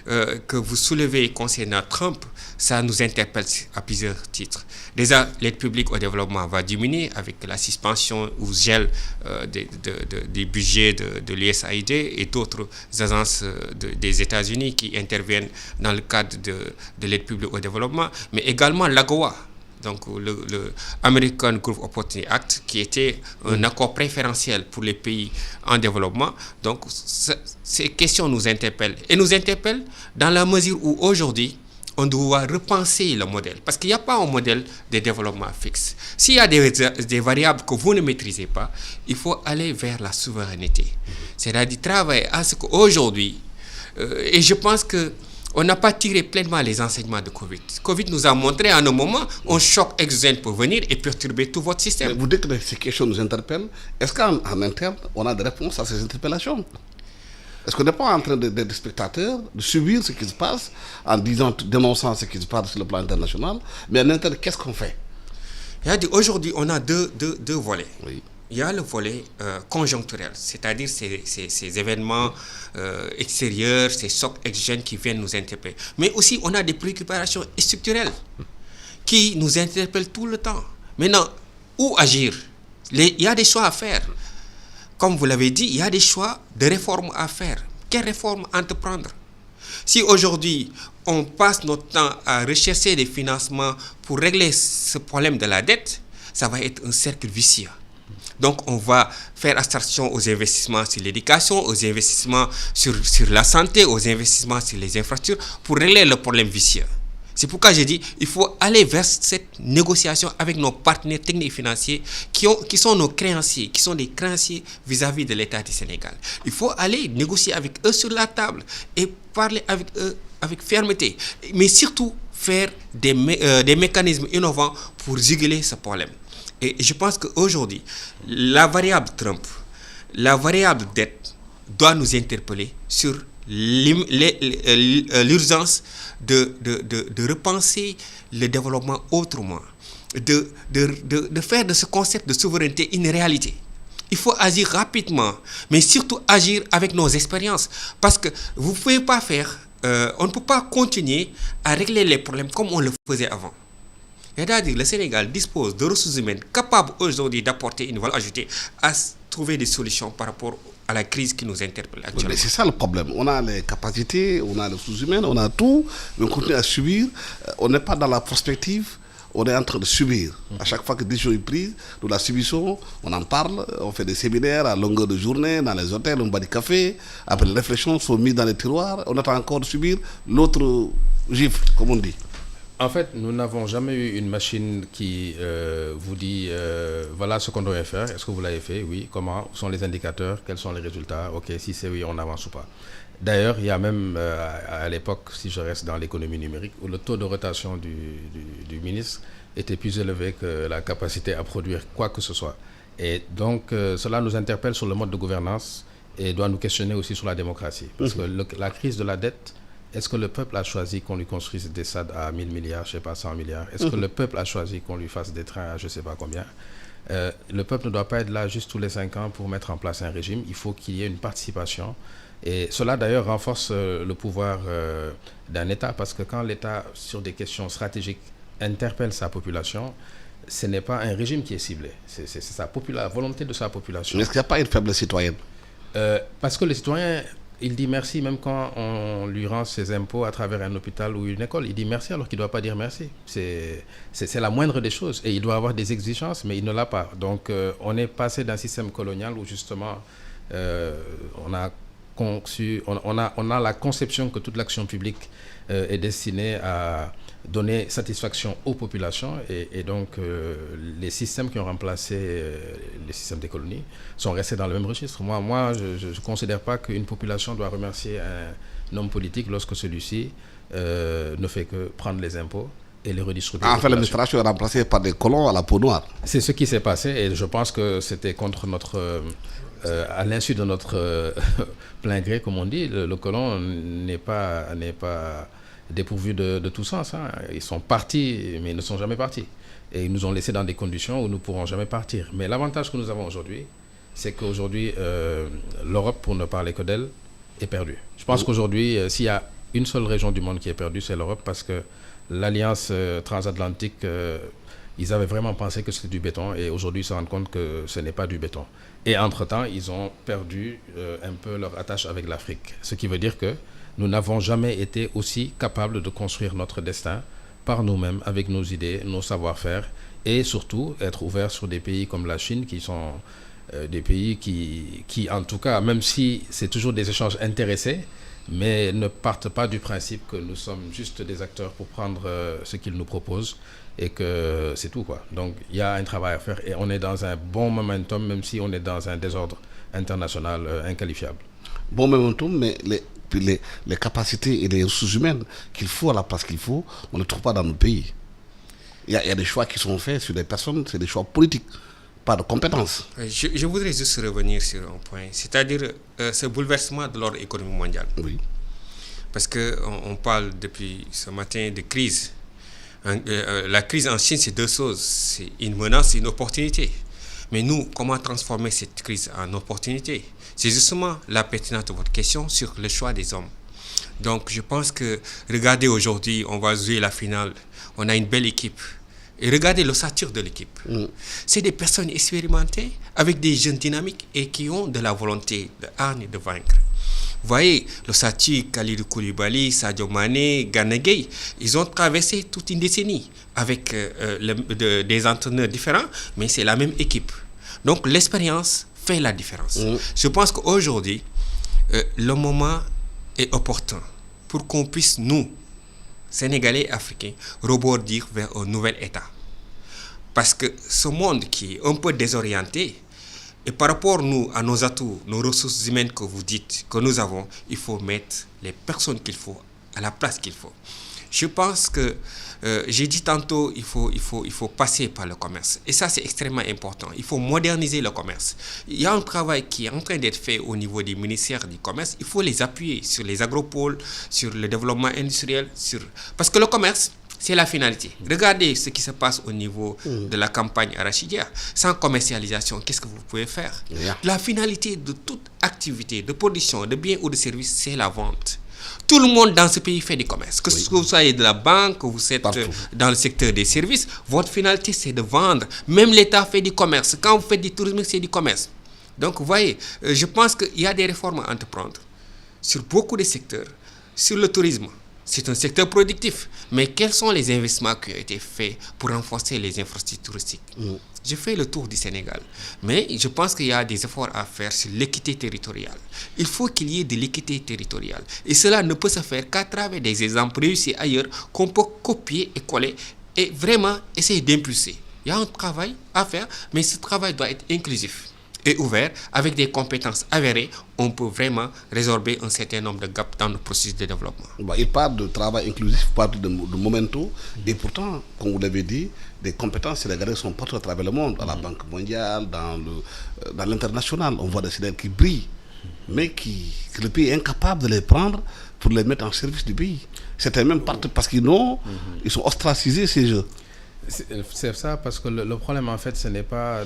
que vous soulevez concernant Trump, ça nous interpelle à plusieurs titres. Déjà, l'aide publique au développement va diminuer avec la suspension ou gel des budgets de l'USAID et d'autres agences des États-Unis qui interviennent dans le cadre de l'aide publique au développement, mais également l'AGOA, donc le American Growth Opportunity Act, qui était un accord préférentiel pour les pays en développement. Donc ces questions nous interpellent. Et nous interpellent dans la mesure où aujourd'hui, on doit repenser le modèle. Parce qu'il n'y a pas un modèle de développement fixe. S'il y a des variables que vous ne maîtrisez pas, il faut aller vers la souveraineté. C'est-à-dire travailler à ce qu'aujourd'hui, et je pense que on n'a pas tiré pleinement les enseignements de Covid. Covid nous a montré à un moment un choc exogène peut venir et perturber tout votre système. Mais vous dites que ces questions nous interpellent. Est-ce qu'en interne, on a des réponses à ces interpellations? Est-ce qu'on n'est pas en train d'être spectateurs, de subir ce qui se passe, en dénonçant ce qui se passe sur le plan international? Mais en interne, qu'est-ce qu'on fait? Aujourd'hui, on a deux volets. Oui. Il y a le volet conjoncturel, c'est-à-dire ces événements extérieurs, ces chocs exogènes qui viennent nous interpeller. Mais aussi, on a des préoccupations structurelles qui nous interpellent tout le temps. Maintenant, où agir? Il y a des choix à faire. Comme vous l'avez dit, il y a des choix de réformes à faire. Quelles réformes entreprendre? Si aujourd'hui, on passe notre temps à rechercher des financements pour régler ce problème de la dette, ça va être un cercle vicieux. Donc, on va faire abstraction aux investissements sur l'éducation, aux investissements sur la santé, aux investissements sur les infrastructures pour régler le problème vicieux. C'est pourquoi j'ai dit il faut aller vers cette négociation avec nos partenaires techniques et financiers qui sont nos créanciers, qui sont des créanciers vis-à-vis de l'État du Sénégal. Il faut aller négocier avec eux sur la table et parler avec eux avec fermeté, mais surtout faire des mécanismes innovants pour juguler ce problème. Et je pense qu'aujourd'hui, la variable Trump, la variable dette doit nous interpeller sur l'urgence de repenser le développement autrement, de faire de ce concept de souveraineté une réalité. Il faut agir rapidement, mais surtout agir avec nos expériences. Parce que vous ne pouvez pas faire, on ne peut pas continuer à régler les problèmes comme on le faisait avant. C'est-à-dire que le Sénégal dispose de ressources humaines capables aujourd'hui d'apporter une valeur ajoutée à trouver des solutions par rapport à la crise qui nous interpelle actuellement. Mais c'est ça le problème. On a les capacités, on a les ressources humaines, on a tout, mais on continue à subir. On n'est pas dans la prospective, on est en train de subir. À chaque fois que des décision est prise, nous la subissons, on en parle, on fait des séminaires à longueur de journée, dans les hôtels, on boit du café, après les réflexions sont mises dans les tiroirs, on attend encore de subir l'autre gifle, comme on dit. En fait, nous n'avons jamais eu une machine qui vous dit voilà ce qu'on doit faire. Est-ce que vous l'avez fait? Oui. Comment? Où sont les indicateurs? Quels sont les résultats? Ok, si c'est oui, on avance ou pas. D'ailleurs, il y a même à l'époque, si je reste dans l'économie numérique, où le taux de rotation du ministre était plus élevé que la capacité à produire quoi que ce soit. Et donc, cela nous interpelle sur le mode de gouvernance et doit nous questionner aussi sur la démocratie. Parce que la crise de la dette, est-ce que le peuple a choisi qu'on lui construise des stades à 1000 milliards, je ne sais pas, 100 milliards? Est-ce que le peuple a choisi qu'on lui fasse des trains à je ne sais pas combien? Le peuple ne doit pas être là juste tous les 5 ans pour mettre en place un régime. Il faut qu'il y ait une participation. Et cela d'ailleurs renforce le pouvoir d'un État, parce que quand l'État, sur des questions stratégiques, interpelle sa population, ce n'est pas un régime qui est ciblé. C'est la volonté de sa population. Mais est-ce qu'il n'y a pas une faiblesse citoyenne? Parce que le citoyen, il dit merci même quand on lui rend ses impôts à travers un hôpital ou une école. Il dit merci alors qu'il ne doit pas dire merci. C'est la moindre des choses. Et il doit avoir des exigences, mais il ne l'a pas. Donc on est passé d'un système colonial où justement on a la conception que toute l'action publique est destinée à donner satisfaction aux populations et donc les systèmes qui ont remplacé les systèmes des colonies sont restés dans le même registre. Moi je ne considère pas qu'une population doit remercier un homme politique lorsque celui-ci ne fait que prendre les impôts et les redistribuer. En fait, l'administration est remplacée par des colons à la peau noire. C'est ce qui s'est passé et je pense que c'était contre notre... à l'insu de notre plein gré, comme on dit, le colon n'est pas dépourvu de tout sens. Hein. Ils sont partis, mais ils ne sont jamais partis. Et ils nous ont laissés dans des conditions où nous ne pourrons jamais partir. Mais l'avantage que nous avons aujourd'hui, c'est qu'aujourd'hui, l'Europe, pour ne parler que d'elle, est perdue. Je pense qu'aujourd'hui, s'il y a une seule région du monde qui est perdue, c'est l'Europe, parce que l'alliance transatlantique... ils avaient vraiment pensé que c'était du béton et aujourd'hui ils se rendent compte que ce n'est pas du béton. Et entre-temps, ils ont perdu un peu leur attache avec l'Afrique. Ce qui veut dire que nous n'avons jamais été aussi capables de construire notre destin par nous-mêmes, avec nos idées, nos savoir-faire et surtout être ouverts sur des pays comme la Chine qui sont des pays qui, en tout cas, même si c'est toujours des échanges intéressés, mais ne partent pas du principe que nous sommes juste des acteurs pour prendre ce qu'ils nous proposent et que c'est tout, quoi. Donc il y a un travail à faire et on est dans un bon momentum, même si on est dans un désordre international inqualifiable. Bon momentum, mais les capacités et les ressources humaines qu'il faut à la place qu'il faut, on ne trouve pas dans nos pays. Il y a des choix qui sont faits sur des personnes, c'est des choix politiques, pas de compétences. Je voudrais juste revenir sur un point, c'est-à-dire ce bouleversement de l'ordre économique mondial. Oui. Parce qu'on parle depuis ce matin de crise. La crise en Chine, c'est deux choses. C'est une menace et une opportunité. Mais nous, comment transformer cette crise en opportunité? C'est justement la pertinence de votre question sur le choix des hommes. Donc, je pense que, regardez aujourd'hui, on va jouer la finale. On a une belle équipe. Et regardez l'ossature de l'équipe. C'est des personnes expérimentées avec des jeunes dynamiques et qui ont de la volonté, de hargne et de vaincre. Vous voyez, l'ossature, Kalidou Koulibaly, Sadio Mané, Gana Gueye, ils ont traversé toute une décennie avec des entraîneurs différents, mais c'est la même équipe. Donc l'expérience fait la différence. Je pense qu'aujourd'hui, le moment est opportun pour qu'on puisse, nous, Sénégalais et Africains, rebondir vers un nouvel État. Parce que ce monde qui est un peu désorienté, et par rapport à nos atouts, nos ressources humaines que vous dites que nous avons, il faut mettre les personnes qu'il faut à la place qu'il faut. Je pense que, j'ai dit tantôt, il faut passer par le commerce. Et ça, c'est extrêmement important. Il faut moderniser le commerce. Il y a un travail qui est en train d'être fait au niveau des ministères du commerce. Il faut les appuyer sur les agropoles, sur le développement industriel. Parce que le commerce, c'est la finalité. Regardez ce qui se passe au niveau de la campagne arachidière. Sans commercialisation, qu'est-ce que vous pouvez faire? La finalité de toute activité de production de biens ou de services, c'est la vente. Tout le monde dans ce pays fait du commerce. Que vous soyez de la banque, que vous êtes dans le secteur des services, votre finalité, c'est de vendre. Même l'État fait du commerce. Quand vous faites du tourisme, c'est du commerce. Donc, vous voyez, je pense qu'il y a des réformes à entreprendre sur beaucoup de secteurs. Sur le tourisme, c'est un secteur productif. Mais quels sont les investissements qui ont été faits pour renforcer les infrastructures touristiques? Je fais le tour du Sénégal. Mais je pense qu'il y a des efforts à faire sur l'équité territoriale. Il faut qu'il y ait de l'équité territoriale. Et cela ne peut se faire qu'à travers des exemples réussis ailleurs qu'on peut copier et coller et vraiment essayer d'impulser. Il y a un travail à faire, mais ce travail doit être inclusif et ouvert, avec des compétences avérées, on peut vraiment résorber un certain nombre de gaps dans le processus de développement. Il parle de travail inclusif, il parle de momento, et pourtant, comme vous l'avez dit, des compétences sénégalaises sont partout à travers le monde, à la Banque mondiale, dans l'international. On voit des Sénégalais qui brillent, mais que le pays est incapable de les prendre pour les mettre en service du pays. Certains même partent parce qu'ils sont ostracisés, ces jeux. C'est ça, parce que le problème, en fait, ce n'est pas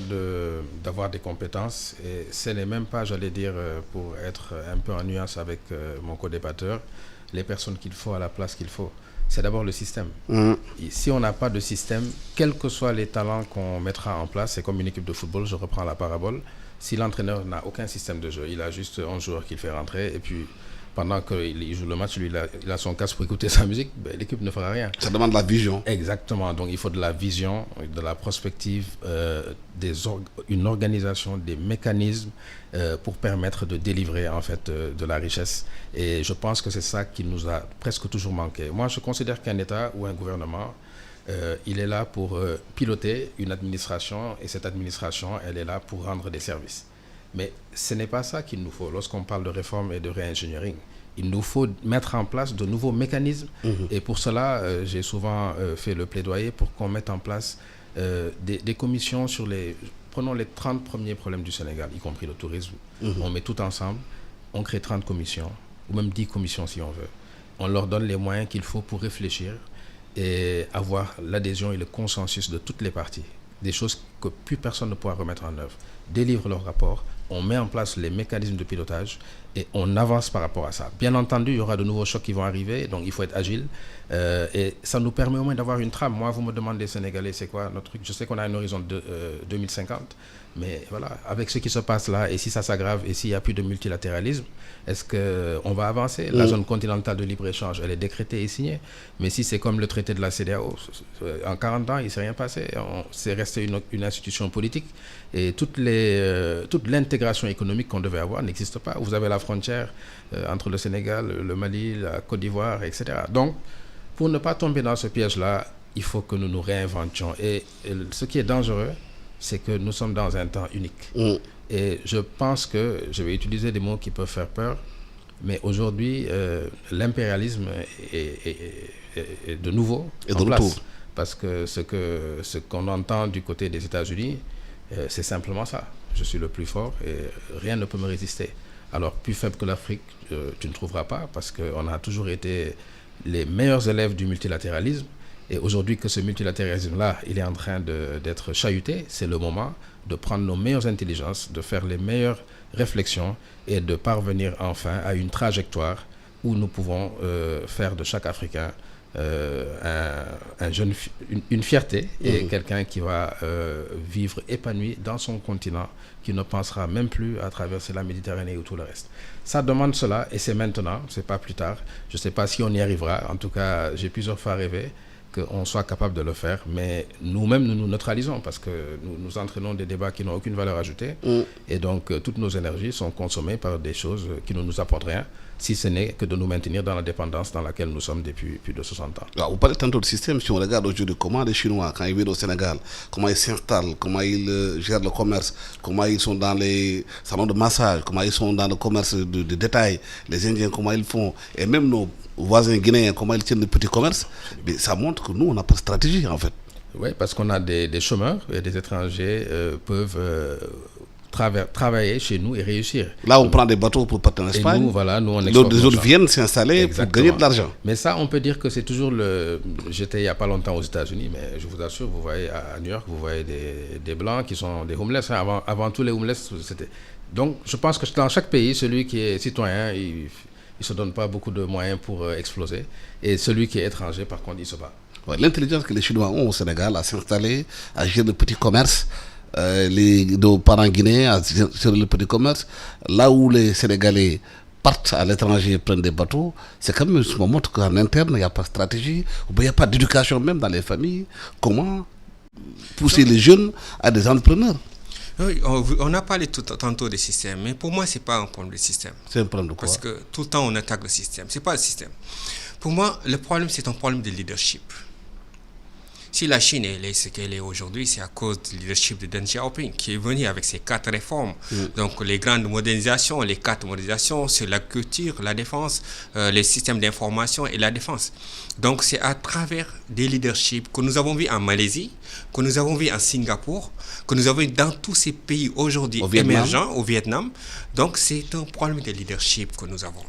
d'avoir des compétences, et ce n'est même pas, j'allais dire, pour être un peu en nuance avec mon co-débatteur, les personnes qu'il faut à la place qu'il faut. C'est d'abord le système. Et si on n'a pas de système, quels que soient les talents qu'on mettra en place, c'est comme une équipe de football, je reprends la parabole, si l'entraîneur n'a aucun système de jeu, il a juste un joueur qu'il fait rentrer, et puis pendant qu'il joue le match, lui, il a son casque pour écouter sa musique, l'équipe ne fera rien. Ça demande de la vision. Exactement. Donc, il faut de la vision, de la prospective, une organisation, des mécanismes pour permettre de délivrer, en fait, de la richesse. Et je pense que c'est ça qui nous a presque toujours manqué. Moi, je considère qu'un État ou un gouvernement, il est là pour piloter une administration, et cette administration, elle est là pour rendre des services. Mais ce n'est pas ça qu'il nous faut lorsqu'on parle de réforme et de réingénierie. Il nous faut mettre en place de nouveaux mécanismes. Et pour cela, j'ai souvent fait le plaidoyer pour qu'on mette en place des commissions sur prenons les 30 premiers problèmes du Sénégal, y compris le tourisme. On met tout ensemble, on crée 30 commissions, ou même 10 commissions si on veut. On leur donne les moyens qu'il faut pour réfléchir et avoir l'adhésion et le consensus de toutes les parties. Des choses que plus personne ne pourra remettre en œuvre. Délivre leur rapport, on met en place les mécanismes de pilotage et on avance par rapport à ça. Bien entendu, il y aura de nouveaux chocs qui vont arriver, donc il faut être agile. Et ça nous permet au moins d'avoir une trame. Moi, vous me demandez, Sénégalais, c'est quoi notre truc? Je sais qu'on a un horizon de 2050, mais voilà, avec ce qui se passe là, et si ça s'aggrave, et s'il n'y a plus de multilatéralisme, est-ce qu'on va avancer? La zone continentale de libre-échange, elle est décrétée et signée. Mais si c'est comme le traité de la CEDEAO, en 40 ans, il ne s'est rien passé. C'est resté une institution politique. Et toute l'intégration économique qu'on devait avoir n'existe pas. Vous avez la frontière entre le Sénégal, le Mali, la Côte d'Ivoire, etc. Donc, pour ne pas tomber dans ce piège-là, il faut que nous nous réinventions. Et ce qui est dangereux, c'est que nous sommes dans un temps unique. Et je pense que, je vais utiliser des mots qui peuvent faire peur, mais aujourd'hui, l'impérialisme est de nouveau en place. Parce que ce qu'on entend du côté des États-Unis, c'est simplement ça. Je suis le plus fort et rien ne peut me résister. Alors, plus faible que l'Afrique, tu ne trouveras pas, parce qu'on a toujours été les meilleurs élèves du multilatéralisme. Et aujourd'hui que ce multilatéralisme-là, il est en train d'être chahuté, c'est le moment de prendre nos meilleures intelligences, de faire les meilleures réflexions et de parvenir enfin à une trajectoire où nous pouvons faire de chaque Africain une fierté et quelqu'un qui va vivre épanoui dans son continent, qui ne pensera même plus à traverser la Méditerranée ou tout le reste. Ça demande cela et c'est maintenant, c'est pas plus tard. Je ne sais pas si on y arrivera. En tout cas, j'ai plusieurs fois rêvé qu'on soit capable de le faire, mais nous-mêmes, nous nous neutralisons parce que nous entraînons des débats qui n'ont aucune valeur ajoutée et donc toutes nos énergies sont consommées par des choses qui ne nous apportent rien, si ce n'est que de nous maintenir dans la dépendance dans laquelle nous sommes depuis plus de 60 ans. Alors, vous parlez tantôt de système, si on regarde aujourd'hui comment les Chinois, quand ils viennent au Sénégal, comment ils s'installent, comment ils gèrent le commerce, comment ils sont dans les salons de massage, comment ils sont dans le commerce de détail, les Indiens, comment ils font, et même nos voisins guinéens, comment ils tiennent le petit commerce, mais ça montre que nous, on n'a pas de stratégie en fait. Oui, parce qu'on a des chômeurs et des étrangers peuvent travailler chez nous et réussir. Là, on prend des bateaux pour partir en Espagne. Et nous, voilà, nous on exporte. Les autres viennent s'installer pour gagner de l'argent. Mais ça, on peut dire que c'est toujours J'étais il n'y a pas longtemps aux États-Unis, mais je vous assure, vous voyez à New York, vous voyez des Blancs qui sont des homeless. Avant tous les homeless, c'était... Donc, je pense que dans chaque pays, celui qui est citoyen, ne se donne pas beaucoup de moyens pour exploser. Et celui qui est étranger, par contre, il se bat. Ouais, l'intelligence que les Chinois ont au Sénégal à s'installer, à gérer le petit commerce, nos parents guinéens à gérer le petit commerce, là où les Sénégalais partent à l'étranger et prennent des bateaux, c'est quand même, ça montre qu'en interne, il n'y a pas de stratégie, il n'y a pas d'éducation même dans les familles. Comment pousser les jeunes à des entrepreneurs? Oui, on a parlé tantôt des systèmes, mais pour moi, ce n'est pas un problème de système. C'est un problème de quoi? Parce que tout le temps, on attaque le système. Ce n'est pas le système. Pour moi, le problème, c'est un problème de leadership. Si la Chine est ce qu'elle est aujourd'hui, c'est à cause du leadership de Deng Xiaoping qui est venu avec ses 4 réformes. Donc les grandes modernisations, les 4 modernisations sur la culture, la défense, les systèmes d'information et la défense. Donc c'est à travers des leaderships que nous avons vu en Malaisie, que nous avons vu en Singapour, que nous avons vu dans tous ces pays aujourd'hui émergents, au Vietnam. Donc c'est un problème de leadership que nous avons.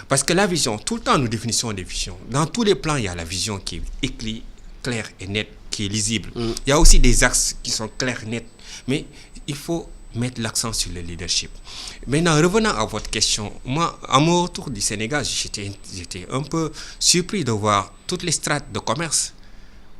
Parce que la vision, tout le temps nous définissons des visions. Dans tous les plans, il y a la vision qui est claire et nette, qui est lisible. Il y a aussi des axes qui sont clairs et nets. Mais il faut mettre l'accent sur le leadership. Maintenant, revenant à votre question, moi, à mon retour du Sénégal, j'étais un peu surpris de voir toutes les strates de commerce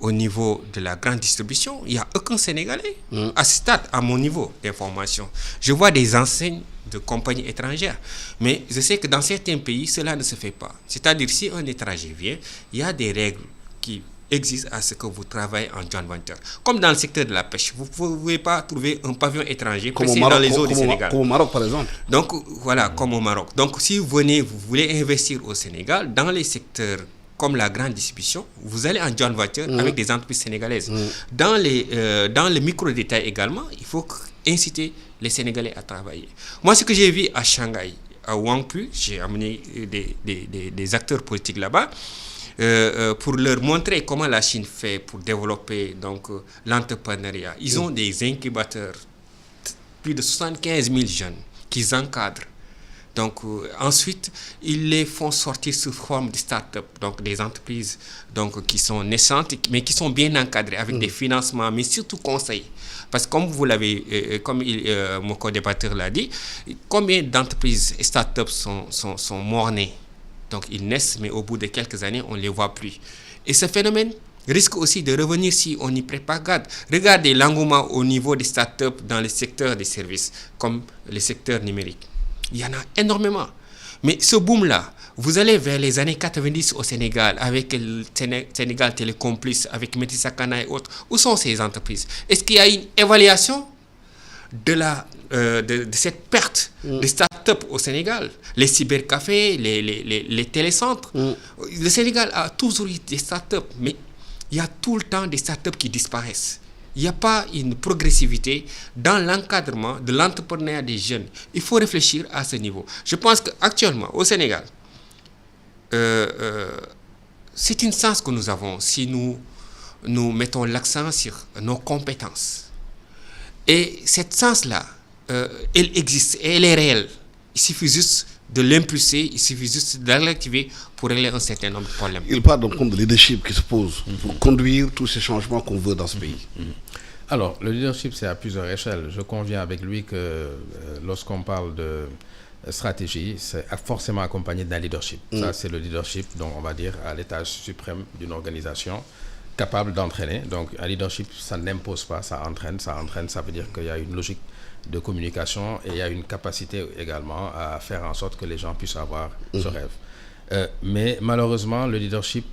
au niveau de la grande distribution. Il n'y a aucun Sénégalais à ce stade, à mon niveau d'information. Je vois des enseignes de compagnies étrangères. Mais je sais que dans certains pays, cela ne se fait pas. C'est-à-dire, si un étranger vient, il y a des règles qui existent à ce que vous travaillez en joint venture. Comme dans le secteur de la pêche, vous ne pouvez pas trouver un pavillon étranger placé dans les eaux du Sénégal. Comme au Maroc, par exemple. Donc, voilà, comme au Maroc. Donc, si vous voulez investir au Sénégal, dans les secteurs comme la grande distribution, vous allez en joint venture avec des entreprises sénégalaises. Dans le micro-détail également, il faut inciter les Sénégalais à travailler. Moi, ce que j'ai vu à Shanghai, à Huangpu, j'ai amené des acteurs politiques là-bas, pour leur montrer comment la Chine fait pour développer l'entrepreneuriat. Ils ont des incubateurs, plus de 75 000 jeunes qu'ils encadrent. Donc ensuite, ils les font sortir sous forme de start-up, donc des entreprises qui sont naissantes, mais qui sont bien encadrées avec des financements, mais surtout conseils. Parce que comme vous l'avez, mon co-débatteur l'a dit, combien d'entreprises et start-up sont mornées? Donc ils naissent, mais au bout de quelques années, on ne les voit plus. Et ce phénomène risque aussi de revenir si on n'y prête pas garde. Regardez l'engouement au niveau des startups dans le secteur des services, comme le secteur numérique. Il y en a énormément. Mais ce boom-là, vous allez vers les années 90 au Sénégal, avec le Sénégal Télécom Plus, avec Métis Sakana et autres. Où sont ces entreprises? Est-ce qu'il y a une évaluation de cette perte de start-up au Sénégal? Les cybercafés, les télécentres. Le Sénégal a toujours eu des start-up, mais il y a tout le temps des start-up qui disparaissent. Il n'y a pas une progressivité dans l'encadrement de l'entrepreneuriat des jeunes. Il faut réfléchir à ce niveau. Je pense qu'actuellement, au Sénégal, c'est une chance que nous avons si nous mettons l'accent sur nos compétences. Et cette chance-là, elle existe et elle est réelle. Il suffit juste de l'impulser, il suffit juste de l'activer pour régler un certain nombre de problèmes. Il parle donc de leadership qui se pose pour conduire tous ces changements qu'on veut dans ce pays. Alors, le leadership, c'est à plusieurs échelles. Je conviens avec lui que lorsqu'on parle de stratégie, c'est forcément accompagné d'un leadership. Ça, c'est le leadership, donc on va dire, à l'étage suprême d'une organisation capable d'entraîner. Donc, un leadership, ça n'impose pas, ça entraîne. Ça veut dire qu'il y a une logique de communication et il y a une capacité également à faire en sorte que les gens puissent avoir ce rêve. Mais malheureusement, le leadership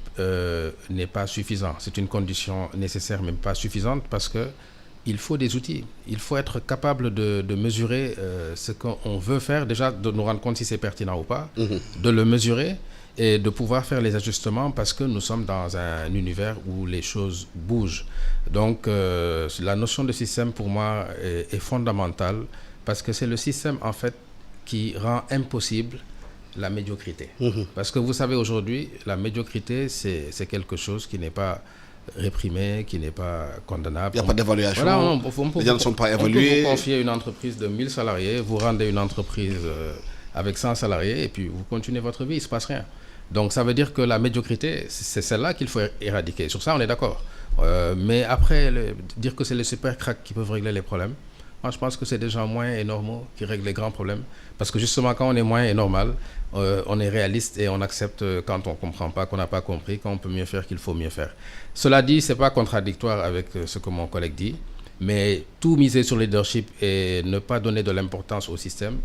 n'est pas suffisant. C'est une condition nécessaire, mais pas suffisante, parce qu'il faut des outils. Il faut être capable de mesurer ce qu'on veut faire, déjà de nous rendre compte si c'est pertinent ou pas, de le mesurer et de pouvoir faire les ajustements, parce que nous sommes dans un univers où les choses bougent. Donc la notion de système pour moi est fondamentale, parce que c'est le système en fait qui rend impossible la médiocrité. Parce que vous savez, aujourd'hui, la médiocrité, c'est quelque chose qui n'est pas réprimé, qui n'est pas condamnable. Il n'y a pas d'évaluation. Voilà, les gens ne sont pas évalués. On peut vous confier une entreprise de 1000 salariés, vous rendez une entreprise avec 100 salariés et puis vous continuez votre vie, il ne se passe rien. Donc ça veut dire que la médiocrité, c'est celle-là qu'il faut éradiquer. Sur ça, on est d'accord. Mais après, dire que c'est les super cracks qui peuvent régler les problèmes, Moi, je pense que c'est des gens moyens et normaux qui règlent les grands problèmes. Parce que justement, quand on est moyen et normal, on est réaliste et on accepte quand on ne comprend pas, qu'on n'a pas compris, qu'on peut mieux faire, qu'il faut mieux faire. Cela dit, ce n'est pas contradictoire avec ce que mon collègue dit, mais tout miser sur le leadership et ne pas donner de l'importance au système,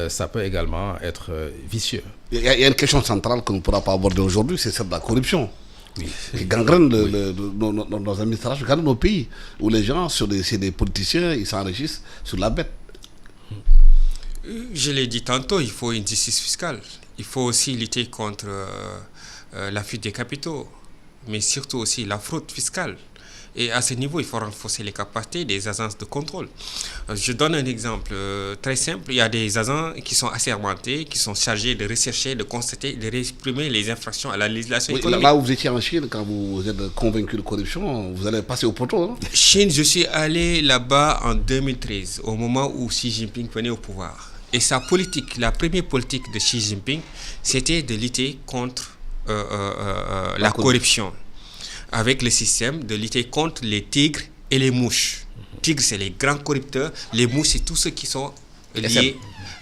ça peut également être vicieux. Il y a une question centrale qu'on ne pourra pas aborder aujourd'hui, c'est celle de la corruption. Oui. Qui gangrène nos administrations, gangrène nos pays, où les gens, c'est des politiciens, ils s'enrichissent sur la bête. Je l'ai dit tantôt, il faut une justice fiscale. Il faut aussi lutter contre la fuite des capitaux, mais surtout aussi la fraude fiscale. Et à ce niveau, il faut renforcer les capacités des agences de contrôle. Je donne un exemple très simple. Il y a des agents qui sont assermentés, qui sont chargés de rechercher, de constater, de réprimer les infractions à la législation économique. Là où vous étiez en Chine, quand vous êtes convaincu de corruption, vous allez passer au poteau. Hein? Chine, je suis allé là-bas en 2013, au moment où Xi Jinping venait au pouvoir. Et sa politique, la première politique de Xi Jinping, c'était de lutter contre la corruption. Avec le système de lutter contre les tigres et les mouches. Tigres, c'est les grands corrupteurs. Les mouches, c'est tous ceux qui sont liés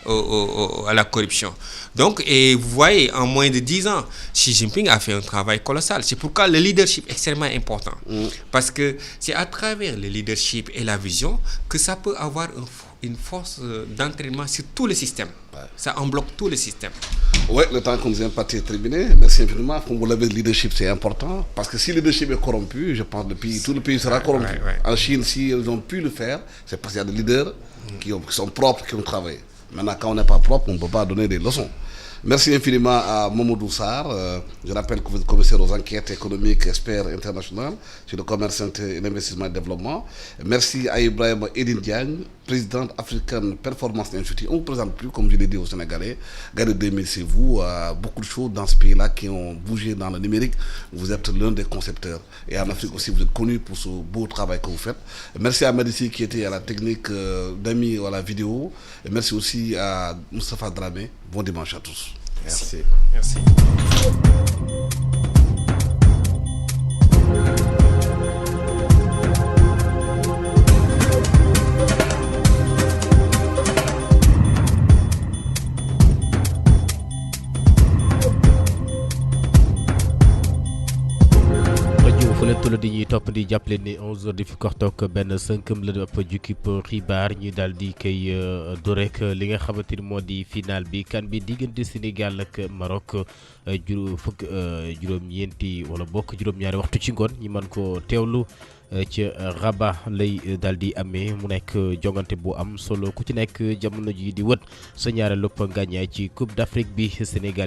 à la corruption. Donc, et vous voyez, en moins de 10 ans, Xi Jinping a fait un travail colossal. C'est pourquoi le leadership est extrêmement important. Parce que c'est à travers le leadership et la vision que ça peut avoir une force d'entraînement sur tout le système. Ça embloque tout le système. Oui, le temps qu'on nous est imparti est terminé. Merci infiniment. Comme vous l'avez dit, le leadership, c'est important. Parce que si le leadership est corrompu, je pense que tout le pays sera corrompu. En Chine, si ils ont pu le faire, c'est parce qu'il y a des leaders qui sont propres, qui ont travaillé. Maintenant, quand on n'est pas propre, on ne peut pas donner des leçons. Merci infiniment à Mamadou Sarr. Je rappelle que vous êtes commissaire aux enquêtes économiques, expert international sur le commerce et l'investissement et le développement. Merci à Ibrahim Edine Diagne, président African Performance Institute. On ne vous présente plus, comme je l'ai dit aux Sénégalais. Gardez 2000, c'est vous. Beaucoup de choses dans ce pays-là qui ont bougé dans le numérique. Vous êtes l'un des concepteurs. Et en Afrique aussi, vous êtes connu pour ce beau travail que vous faites. Merci à Medici qui était à la technique d'Ami ou à la vidéo. Et merci aussi à Moustapha Dramé. Bon dimanche à tous. Merci. Merci. la di ñuy topp di jàppale ni 11h di fi kortoog benn sënkëm la ëpp jukki pour xibaar ñu daal di koy do rek li nga xamante ni moo di final bi kan bi diggante Sénégal ak Maroc juróom-ñeenti wala bokk juróom-ñaari waxtu ci ngoon ñi mën ko teewlu ci Rabat lay daal di amee mu nekk jongante bu am solo ku ci nekk jamono ji di wët sa ñaareelu ngàññaay ci Coupe d'Afrique bi Sénégal